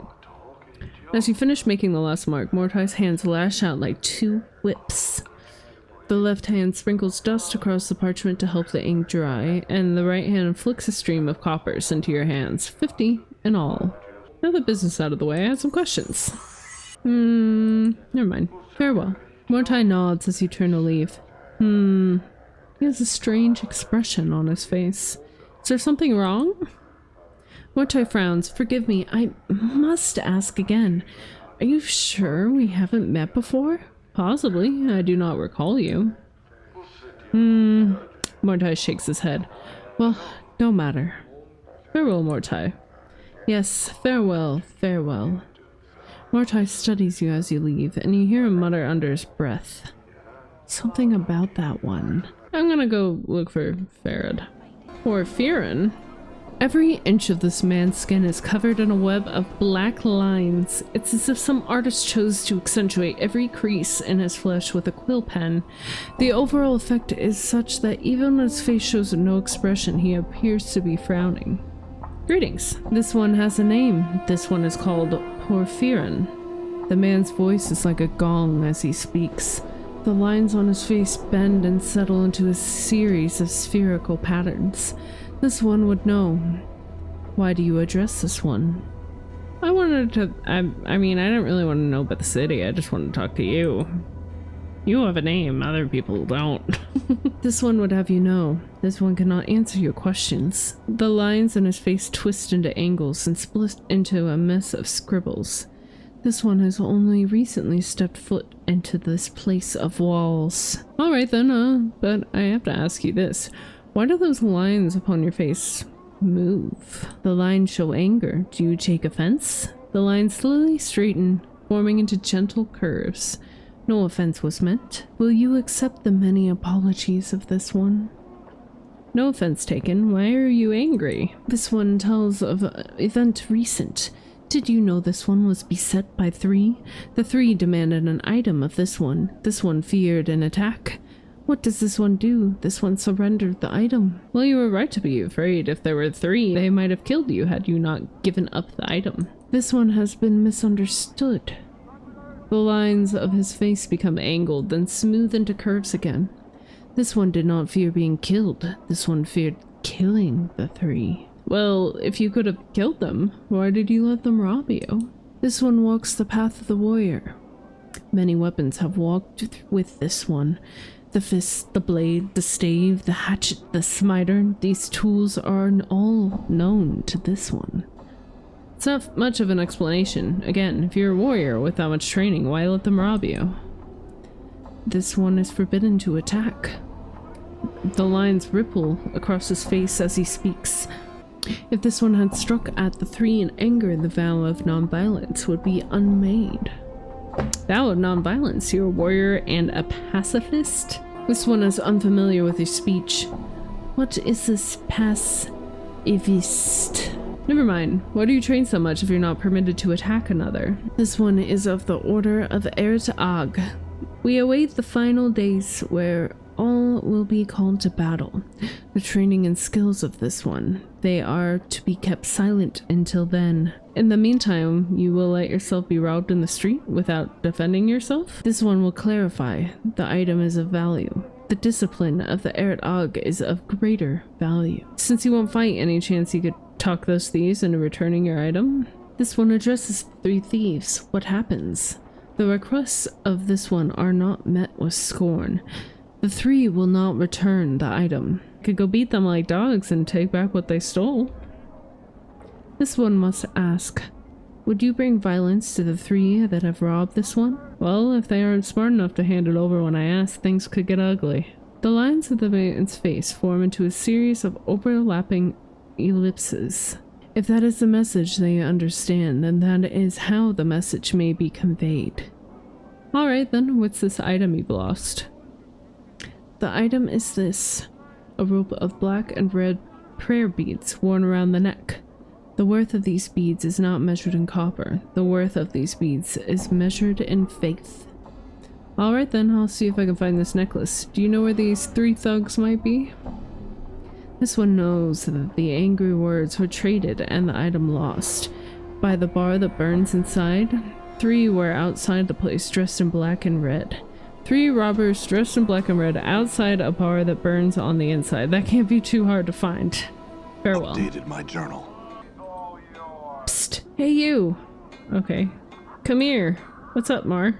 As you finish making the last mark, Mortai's hands lash out like 2 whips. The left hand sprinkles dust across the parchment to help the ink dry, and the right hand flicks a stream of coppers into your hands, 50 in all. Now the business out of the way, I have some questions. Never mind. Farewell. Mortai nods as you turn to leave. He has a strange expression on his face. Is there something wrong? Mortai frowns. Forgive me, I must ask again. Are you sure we haven't met before? Possibly. I do not recall you. Mortai shakes his head. Well, no matter. Farewell, Mortai. Yes, farewell, farewell. Mortai studies you as you leave, and you hear him mutter under his breath. Something about that one. I'm gonna go look for Farad. Or Firin. Every inch of this man's skin is covered in a web of black lines. It's as if some artist chose to accentuate every crease in his flesh with a quill pen. The overall effect is such that even when his face shows no expression, he appears to be frowning. Greetings. This one has a name. This one is called Porphyrin. The man's voice is like a gong as he speaks. The lines on his face bend and settle into a series of spherical patterns. This one would know. Why do you address this one? I wanted to, I mean, I didn't really want to know about the city. I just wanted to talk to you. You have a name, other people don't. This one would have you know. This one cannot answer your questions. The lines in his face twist into angles and split into a mess of scribbles. This one has only recently stepped foot into this place of walls. Alright then, but I have to ask you this. Why do those lines upon your face move? The lines show anger. Do you take offense? The lines slowly straighten, forming into gentle curves. No offense was meant. Will you accept the many apologies of this one? No offense taken. Why are you angry? This one tells of an event recent. Did you know this one was beset by 3? The 3 demanded an item of this one. This one feared an attack. What does this one do? This one surrendered the item. Well, you were right to be afraid. If there were 3, they might have killed you had you not given up the item. This one has been misunderstood. The lines of his face become angled, then smooth into curves again. This one did not fear being killed. This one feared killing the 3. Well, if you could have killed them, why did you let them rob you? This one walks the path of the warrior. Many weapons have walked with this one. The fist, the blade, the stave, the hatchet, the smiter. These tools are all known to this one. It's not much of an explanation. Again, if you're a warrior with that much training, why let them rob you? This one is forbidden to attack. The lines ripple across his face as he speaks. If this one had struck at the three in anger, the vow of nonviolence would be unmade. Vow of nonviolence? You're a warrior and a pacifist? This one is unfamiliar with your speech. What is this pacifist? Never mind. Why do you train so much if you're not permitted to attack another? This one is of the Order of 𝐓𝐻𝐿𝐷. We await the final days where all will be called to battle. The training and skills of this one, they are to be kept silent until then. In the meantime, you will let yourself be robbed in the street without defending yourself? This one will clarify the item is of value. The discipline of the 𝐓𝐻𝐿𝐷 is of greater value. Since you won't fight, any chance you could talk those thieves into returning your item? This one addresses the three thieves. What happens? The requests of this one are not met with scorn. The three will not return the item. Could go beat them like dogs and take back what they stole. This one must ask, would you bring violence to the three that have robbed this one? Well, if they aren't smart enough to hand it over when I ask, things could get ugly. The lines of the man's face form into a series of overlapping ellipses. If that is the message they understand, then that is how the message may be conveyed. Alright then, what's this item you've lost? The item is this, a rope of black and red prayer beads worn around the neck. The worth of these beads is not measured in copper. The worth of these beads is measured in faith. Alright then, I'll see if I can find this necklace. Do you know where these three thugs might be? This one knows that the angry words were traded and the item lost. By the bar that burns inside, three were outside the place dressed in black and red. Three robbers dressed in black and red outside a bar that burns on the inside. That can't be too hard to find. Farewell. Updated my journal. Psst. Hey you. Okay. Come here. What's up, Mar?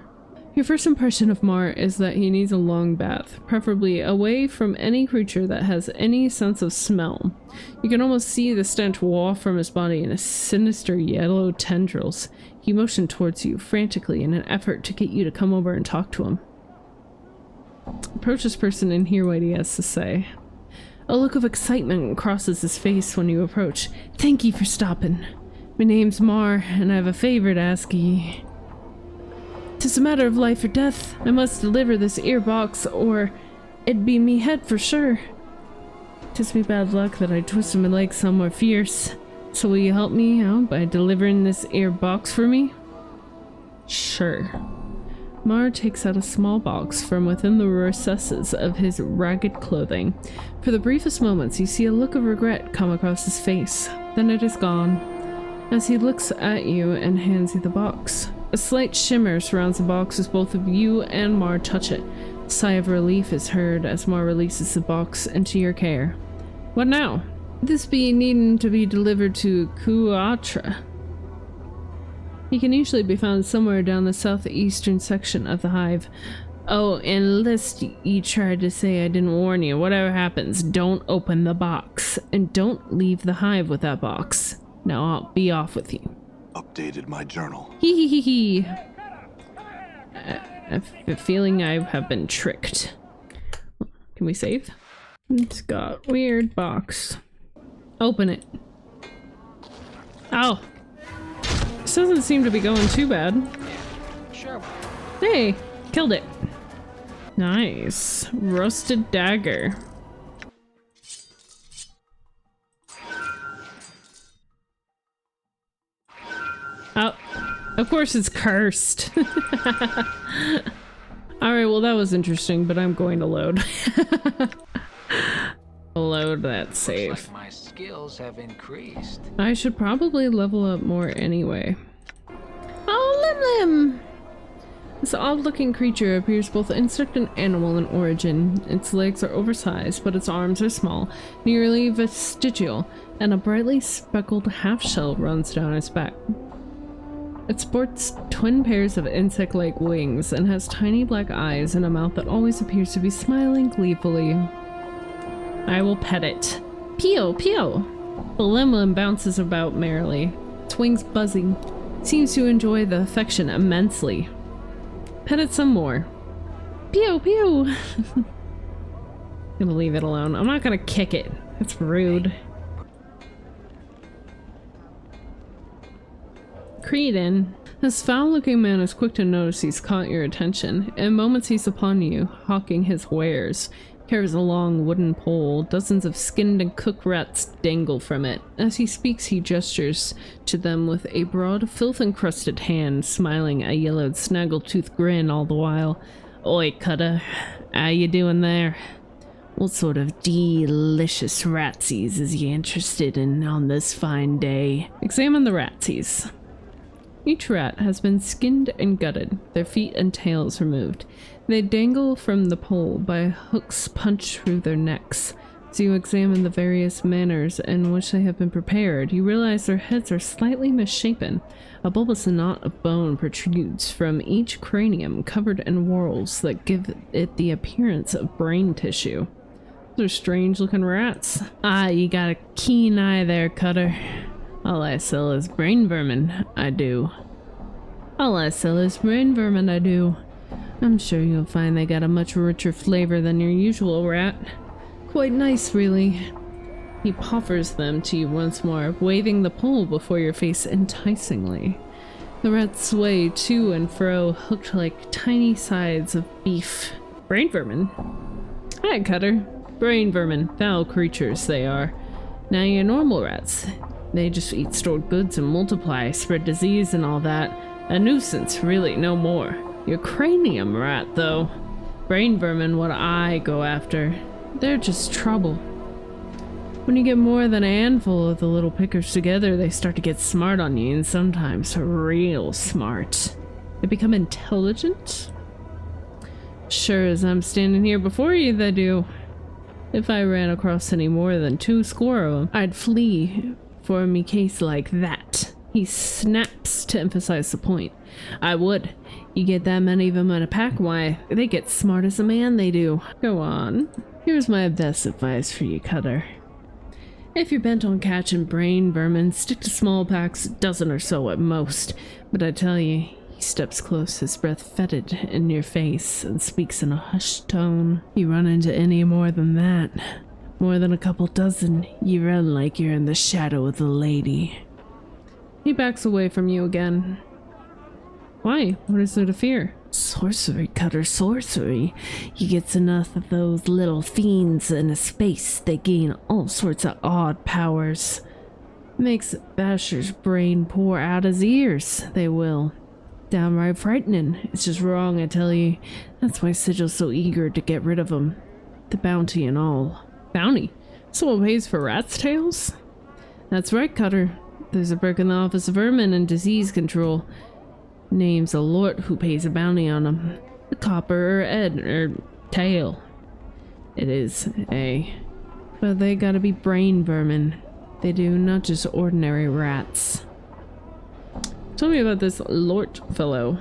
Your first impression of Mar is that he needs a long bath, preferably away from any creature that has any sense of smell. You can almost see the stench waft from his body in a sinister yellow tendrils. He motioned towards you frantically in an effort to get you to come over and talk to him. Approach this person and hear what he has to say. A look of excitement crosses his face when you approach. Thank you for stopping. My name's Mar, and I have a favor to ask ye. 'Tis a matter of life or death. I must deliver this box, or it'd be me head for sure. 'Tis me bad luck that I twisted my leg somewhere fierce. So will you help me out by delivering this box for me? Sure. Mar takes out a small box from within the recesses of his ragged clothing. For the briefest moments, you see a look of regret come across his face. Then it is gone, as he looks at you and hands you the box. A slight shimmer surrounds the box as both of you and Mar touch it. A sigh of relief is heard as Mar releases the box into your care. What now? This be needing to be delivered to 𝐏𝐿𝐷. He can usually be found somewhere down the southeastern section of the Hive. Oh, and lest you tried to say I didn't warn you, whatever happens, don't open the box. And don't leave the Hive with that box. Now I'll be off with you. Updated my journal. Hee hee hee hee. I have a feeling I have been tricked. Can we save? It's got weird box. Open it. Ow. This doesn't seem to be going too bad. Sure. Hey, killed it. Nice. Rusted dagger. Oh, of course it's cursed. Alright, well that was interesting, but I'm going to load. Load that save. Looks like my skills have increased. I should probably level up more anyway. Oh, Lim Lim! This odd-looking creature appears both insect and animal in origin. Its legs are oversized, but its arms are small, nearly vestigial, and a brightly speckled half-shell runs down its back. It sports twin pairs of insect-like wings and has tiny black eyes and a mouth that always appears to be smiling gleefully. I will pet it. Pio, pio! The limb bounces about merrily, its wings buzzing. Seems to enjoy the affection immensely. Pet it some more. Pew pew! Gonna leave it alone. I'm not gonna kick it. That's rude. Creedon. This foul-looking man is quick to notice he's caught your attention. In moments he's upon you, hawking his wares. Carries a long wooden pole. Dozens of skinned and cooked rats dangle from it. As he speaks, he gestures to them with a broad, filth-encrusted hand, smiling a yellowed, snaggle-toothed grin all the while. Oi, Cutter. How you doing there? What sort of delicious ratsies is you interested in on this fine day? Examine the ratsies. Each rat has been skinned and gutted, their feet and tails removed. They dangle from the pole by hooks punched through their necks. As you examine the various manners in which they have been prepared, you realize their heads are slightly misshapen. A bulbous knot of bone protrudes from each cranium, covered in whorls that give it the appearance of brain tissue. Those are strange-looking rats. Ah, you got a keen eye there, Cutter. All I sell is brain vermin, I do. All I sell is brain vermin, I do. I'm sure you'll find they got a much richer flavor than your usual rat. Quite nice, really. He offers them to you once more, waving the pole before your face enticingly. The rats sway to and fro, hooked like tiny sides of beef. Brain vermin? Hi, Cutter. Brain vermin, foul creatures they are. Now your normal rats. They just eat stored goods and multiply, spread disease and all that. A nuisance, really, no more. Your cranium rat, though. Brain vermin, what I go after. They're just trouble. When you get more than a handful of the little pickers together, they start to get smart on you, and sometimes real smart. They become intelligent? Sure as I'm standing here before you, they do. If I ran across any more than 2 score of them, I'd flee for me case like that. He snaps to emphasize the point. I would. You get that many of them in a pack, why, they get smart as a man, they do. Go on. Here's my best advice for you, Cutter. If you're bent on catching brain vermin, stick to small packs, a dozen or so at most. But I tell you, he steps close, his breath fetid in your face, and speaks in a hushed tone. You run into any more than that, more than a couple dozen, you run like you're in the shadow of the lady. He backs away from you again. Why? What is there to fear? Sorcery, Cutter, sorcery. You get enough of those little fiends in a space, they gain all sorts of odd powers. Makes Basher's brain pour out his ears, they will. Downright frightening. It's just wrong, I tell you. That's why Sigil's so eager to get rid of them. The bounty and all. Bounty? Someone pays for rats' tails? That's right, Cutter. There's a brick in the Office of Vermin and Disease Control. Name's a lord who pays a bounty on them. The copper or Ed or tail. It is, eh? But they gotta be brain vermin. They do, not just ordinary rats. Tell me about this Lort fellow.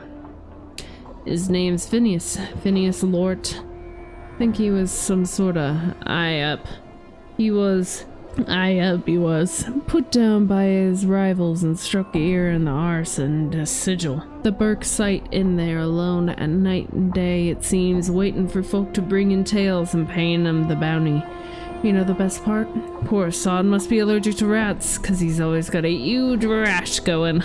His name's Phineas. Phineas Lort. I think he was some sort of eye-up. He was put down by his rivals and struck a ear in the arse and a sigil. The Burke sight in there alone at night and day, it seems, waiting for folk to bring in tales and paying them the bounty. You know the best part? Poor sod must be allergic to rats, 'cause he's always got a huge rash going.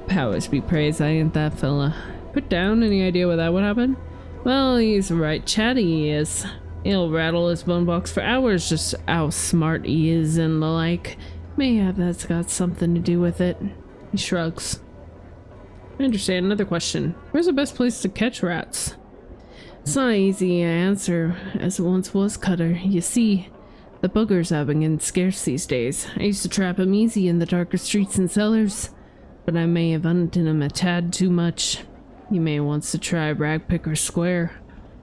Powers be praised, I ain't that fella. Put down, any idea what that would happen? Well, he's right chatty, he is. He'll rattle his bone box for hours, just how smart he is and the like. Mayhap that's got something to do with it. He shrugs. I understand. Another question. Where's the best place to catch rats? It's not easy to answer as it once was, Cutter. You see, the boogers have been getting scarce these days. I used to trap 'em easy in the darker streets and cellars, but I may have hunted 'em a tad too much. You may want to try Ragpicker Square.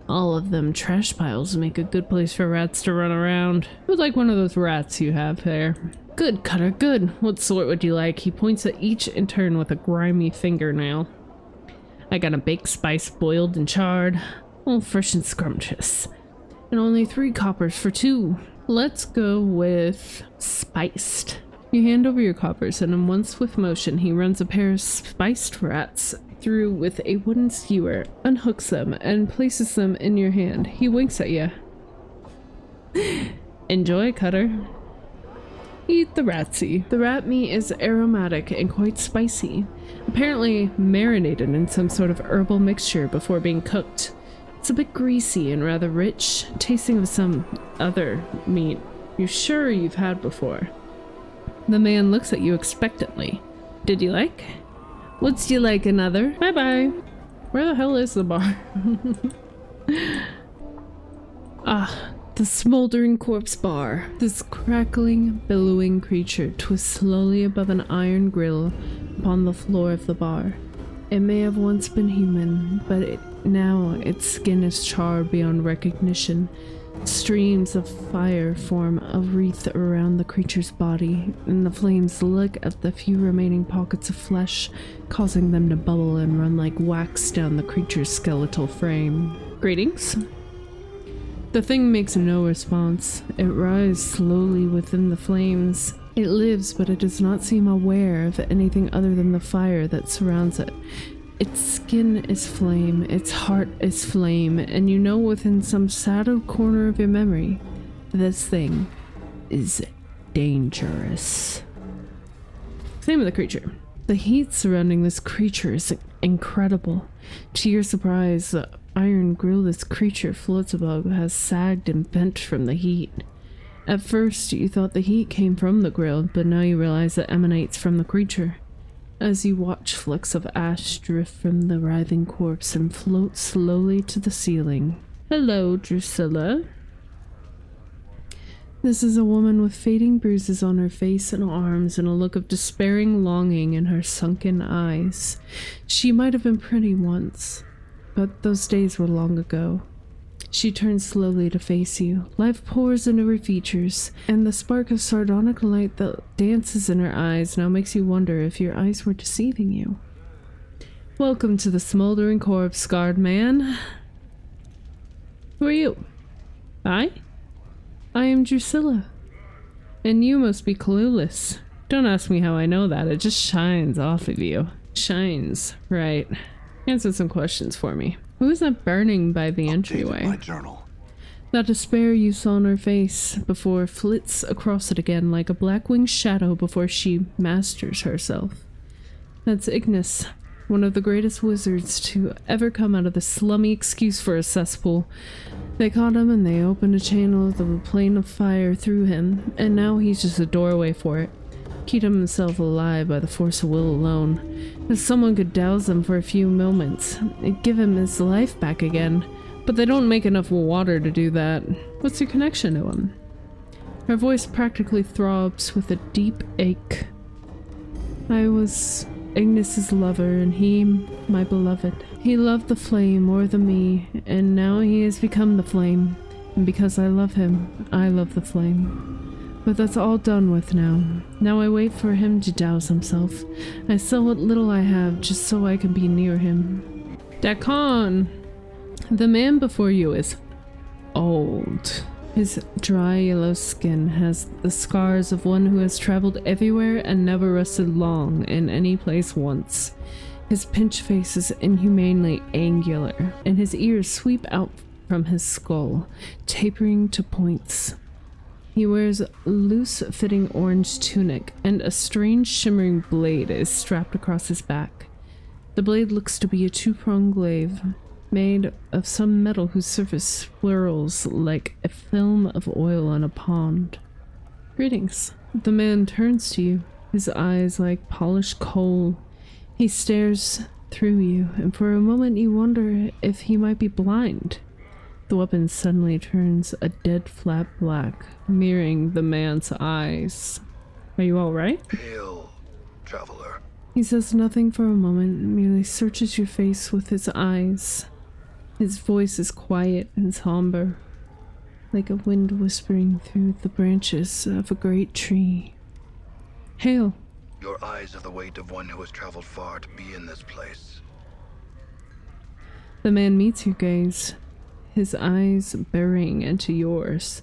All of them trash piles make a good place for rats to run around. It was like one of those rats you have there. Good, Cutter, good. What sort would you like? He points at each in turn with a grimy fingernail. I got a baked spice, boiled and charred, all fresh and scrumptious. And only 3 coppers for 2. Let's go with spiced. You hand over your coppers, and in one swift motion, he runs a pair of spiced rats through with a wooden skewer, unhooks them, and places them in your hand. He winks at you. Enjoy, Cutter. Eat the ratsy. The rat meat is aromatic and quite spicy, apparently marinated in some sort of herbal mixture before being cooked. It's a bit greasy and rather rich, tasting of some other meat you're sure you've had before. The man looks at you expectantly. Did you like? What's you like, another? Bye-bye. Where the hell is the bar? Ah, the smoldering corpse bar. This crackling, billowing creature twists slowly above an iron grill upon the floor of the bar. It may have once been human, but now its skin is charred beyond recognition. Streams of fire form a wreath around the creature's body, and the flames lick at the few remaining pockets of flesh, causing them to bubble and run like wax down the creature's skeletal frame. Greetings. The thing makes no response. It rises slowly within the flames. It lives, but it does not seem aware of anything other than the fire that surrounds it. Its skin is flame, its heart is flame, and you know within some shadowed corner of your memory, this thing is dangerous. Same with the creature. The heat surrounding this creature is incredible. To your surprise, the iron grill this creature floats above has sagged and bent from the heat. At first, you thought the heat came from the grill, but now you realize it emanates from the creature. As you watch flecks of ash drift from the writhing corpse and float slowly to the ceiling. Hello, Drusilla. This is a woman with fading bruises on her face and arms and a look of despairing longing in her sunken eyes. She might have been pretty once, but those days were long ago. She turns slowly to face you. Life pours into her features, and the spark of sardonic light that dances in her eyes now makes you wonder if your eyes were deceiving you. Welcome to the smoldering corpse, scarred man. Who are you? I am Drusilla. And you must be clueless. Don't ask me how I know that, it just shines off of you. Shines, right. Answer some questions for me. Who is that burning by the entryway? My journal. That despair you saw on her face before flits across it again like a black-winged shadow before she masters herself. That's Ignis, one of the greatest wizards to ever come out of the slummy excuse for a cesspool. They caught him and they opened a channel of the plane of fire through him, and now he's just a doorway for it. Keeping himself alive by the force of will alone. If someone could douse him for a few moments, it'd give him his life back again, but they don't make enough water to do that. What's your connection to him? Her voice practically throbs with a deep ache. I was Ignis's lover, and he, my beloved. He loved the flame more than me, and now he has become the flame. And because I love him, I love the flame. But that's all done with now. Now I wait for him to douse himself. I sell what little I have just so I can be near him. Dakon! The man before you is old. His dry yellow skin has the scars of one who has traveled everywhere and never rested long in any place once. His pinched face is inhumanely angular, and his ears sweep out from his skull, tapering to points. He wears a loose-fitting orange tunic, and a strange shimmering blade is strapped across his back. The blade looks to be a 2-pronged glaive, made of some metal whose surface swirls like a film of oil on a pond. Greetings. The man turns to you, his eyes like polished coal. He stares through you, and for a moment you wonder if he might be blind. The weapon suddenly turns a dead flat black, mirroring the man's eyes. Are you alright? Hail, traveler. He says nothing for a moment, merely searches your face with his eyes. His voice is quiet and somber, like a wind whispering through the branches of a great tree. Hail. Your eyes have the weight of one who has traveled far to be in this place. The man meets your gaze, his eyes burying into yours.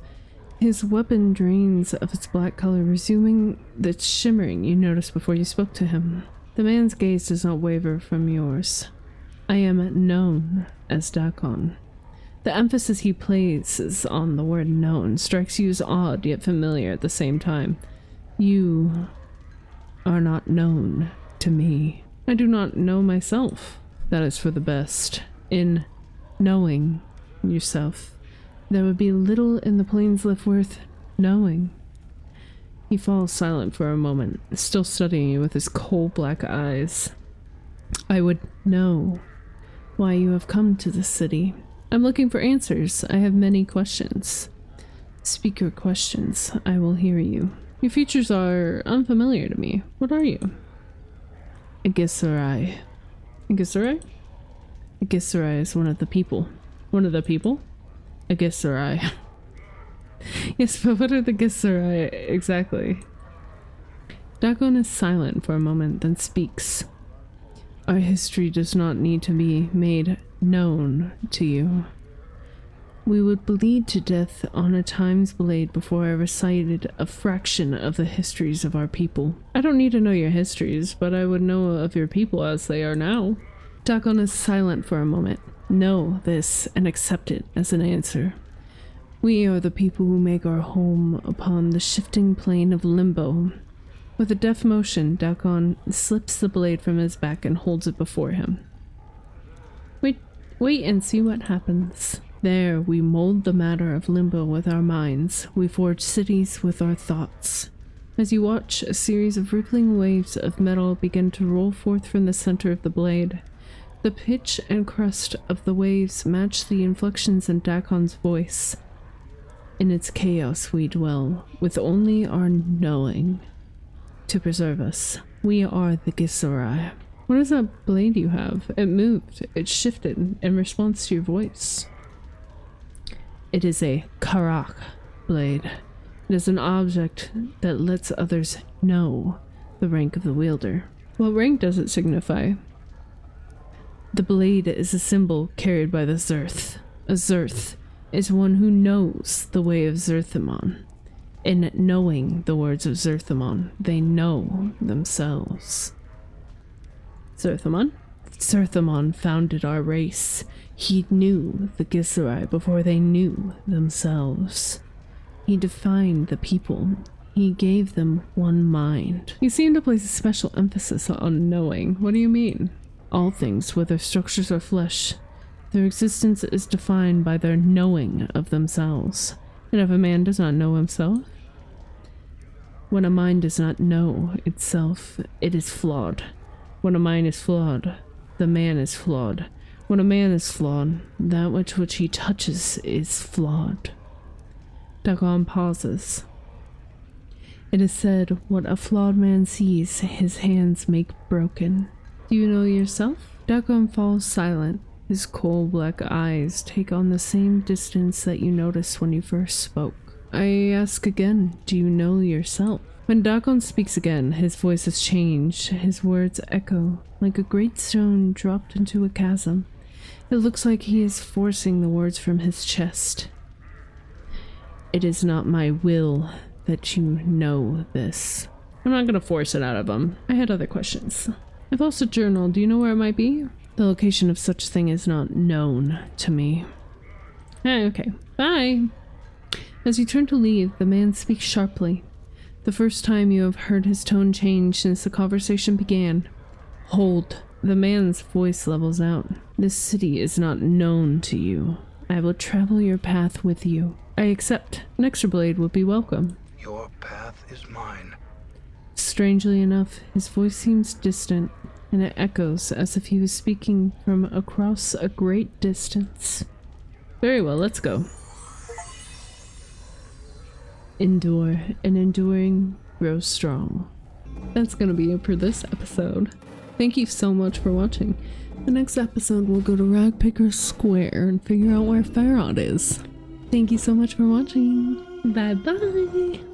His weapon drains of its black color, resuming the shimmering you noticed before you spoke to him. The man's gaze does not waver from yours. I am known as Dakon. The emphasis he places on the word known strikes you as odd yet familiar at the same time. You are not known to me. I do not know myself. That is for the best. In knowing yourself, there would be little in the plains left worth knowing. He falls silent for a moment, still studying you with his cold black eyes. I would know why you have come to this city. I'm looking for answers. I have many questions. Speak your questions. I will hear you. Your features are unfamiliar to me. What are you? 𝐏𝐋𝐀𝐍𝐓. 𝐏𝐿𝐶𝐶? 𝐏𝐿𝐶𝐶 is one of the people. One of the people? 𝐏𝐿𝐶𝐶. Yes, but what are the 𝐏𝐿𝐶𝐶 exactly? Dakon is silent for a moment, then speaks. Our history does not need to be made known to you. We would bleed to death on a time's blade before I recited a fraction of the histories of our people. I don't need to know your histories, but I would know of your people as they are now. Dakon is silent for a moment. Know this and accept it as an answer. We are the people who make our home upon the shifting plane of limbo. With a deft motion, Dakon slips the blade from his back and holds it before him. Wait and see what happens. There, we mold the matter of limbo with our minds. We forge cities with our thoughts. As you watch, a series of rippling waves of metal begin to roll forth from the center of the blade. The pitch and crest of the waves match the inflections in Dakon's voice. In its chaos we dwell, with only our knowing to preserve us. We are the 𝐏𝐋𝐶. What is that blade you have? It moved. It shifted in response to your voice. It is a 𝐏𝐋𝐀𝐍𝐋 blade. It is an object that lets others know the rank of the wielder. What rank does it signify? The blade is a symbol carried by the Zerth. A Zerth is one who knows the way of Zerthimon. In knowing the words of Zerthimon, they know themselves. Zerthimon? Zerthimon founded our race. He knew the 𝐏𝐋𝐶 before they knew themselves. He defined the people. He gave them one mind. You seem to place a special emphasis on knowing. What do you mean? All things, whether structures or flesh, their existence is defined by their knowing of themselves. And if a man does not know himself, when a mind does not know itself, it is flawed. When a mind is flawed, the man is flawed. When a man is flawed, that which he touches is flawed. Dakon pauses. It is said, what a flawed man sees, his hands make broken. Do you know yourself? Dakon falls silent. His cold black eyes take on the same distance that you noticed when you first spoke. I ask again, do you know yourself? When Dakon speaks again, his voice has changed. His words echo like a great stone dropped into a chasm. It looks like he is forcing the words from his chest. It is not my will that you know this. I'm not gonna force it out of him. I had other questions. I've lost a journal. Do you know where it might be? The location of such thing is not known to me. Okay, bye. As you turn to leave, the man speaks sharply. The first time you have heard his tone change since the conversation began. Hold. The man's voice levels out. This city is not known to you. I will travel your path with you. I accept. An extra blade would be welcome. Your path is mine. Strangely enough, his voice seems distant, and it echoes as if he was speaking from across a great distance. Very well, let's go. Endure, and enduring grows strong. That's gonna be it for this episode. Thank you so much for watching. The next episode we'll go to Ragpicker Square and figure out where Farod is. Thank you so much for watching. Bye bye!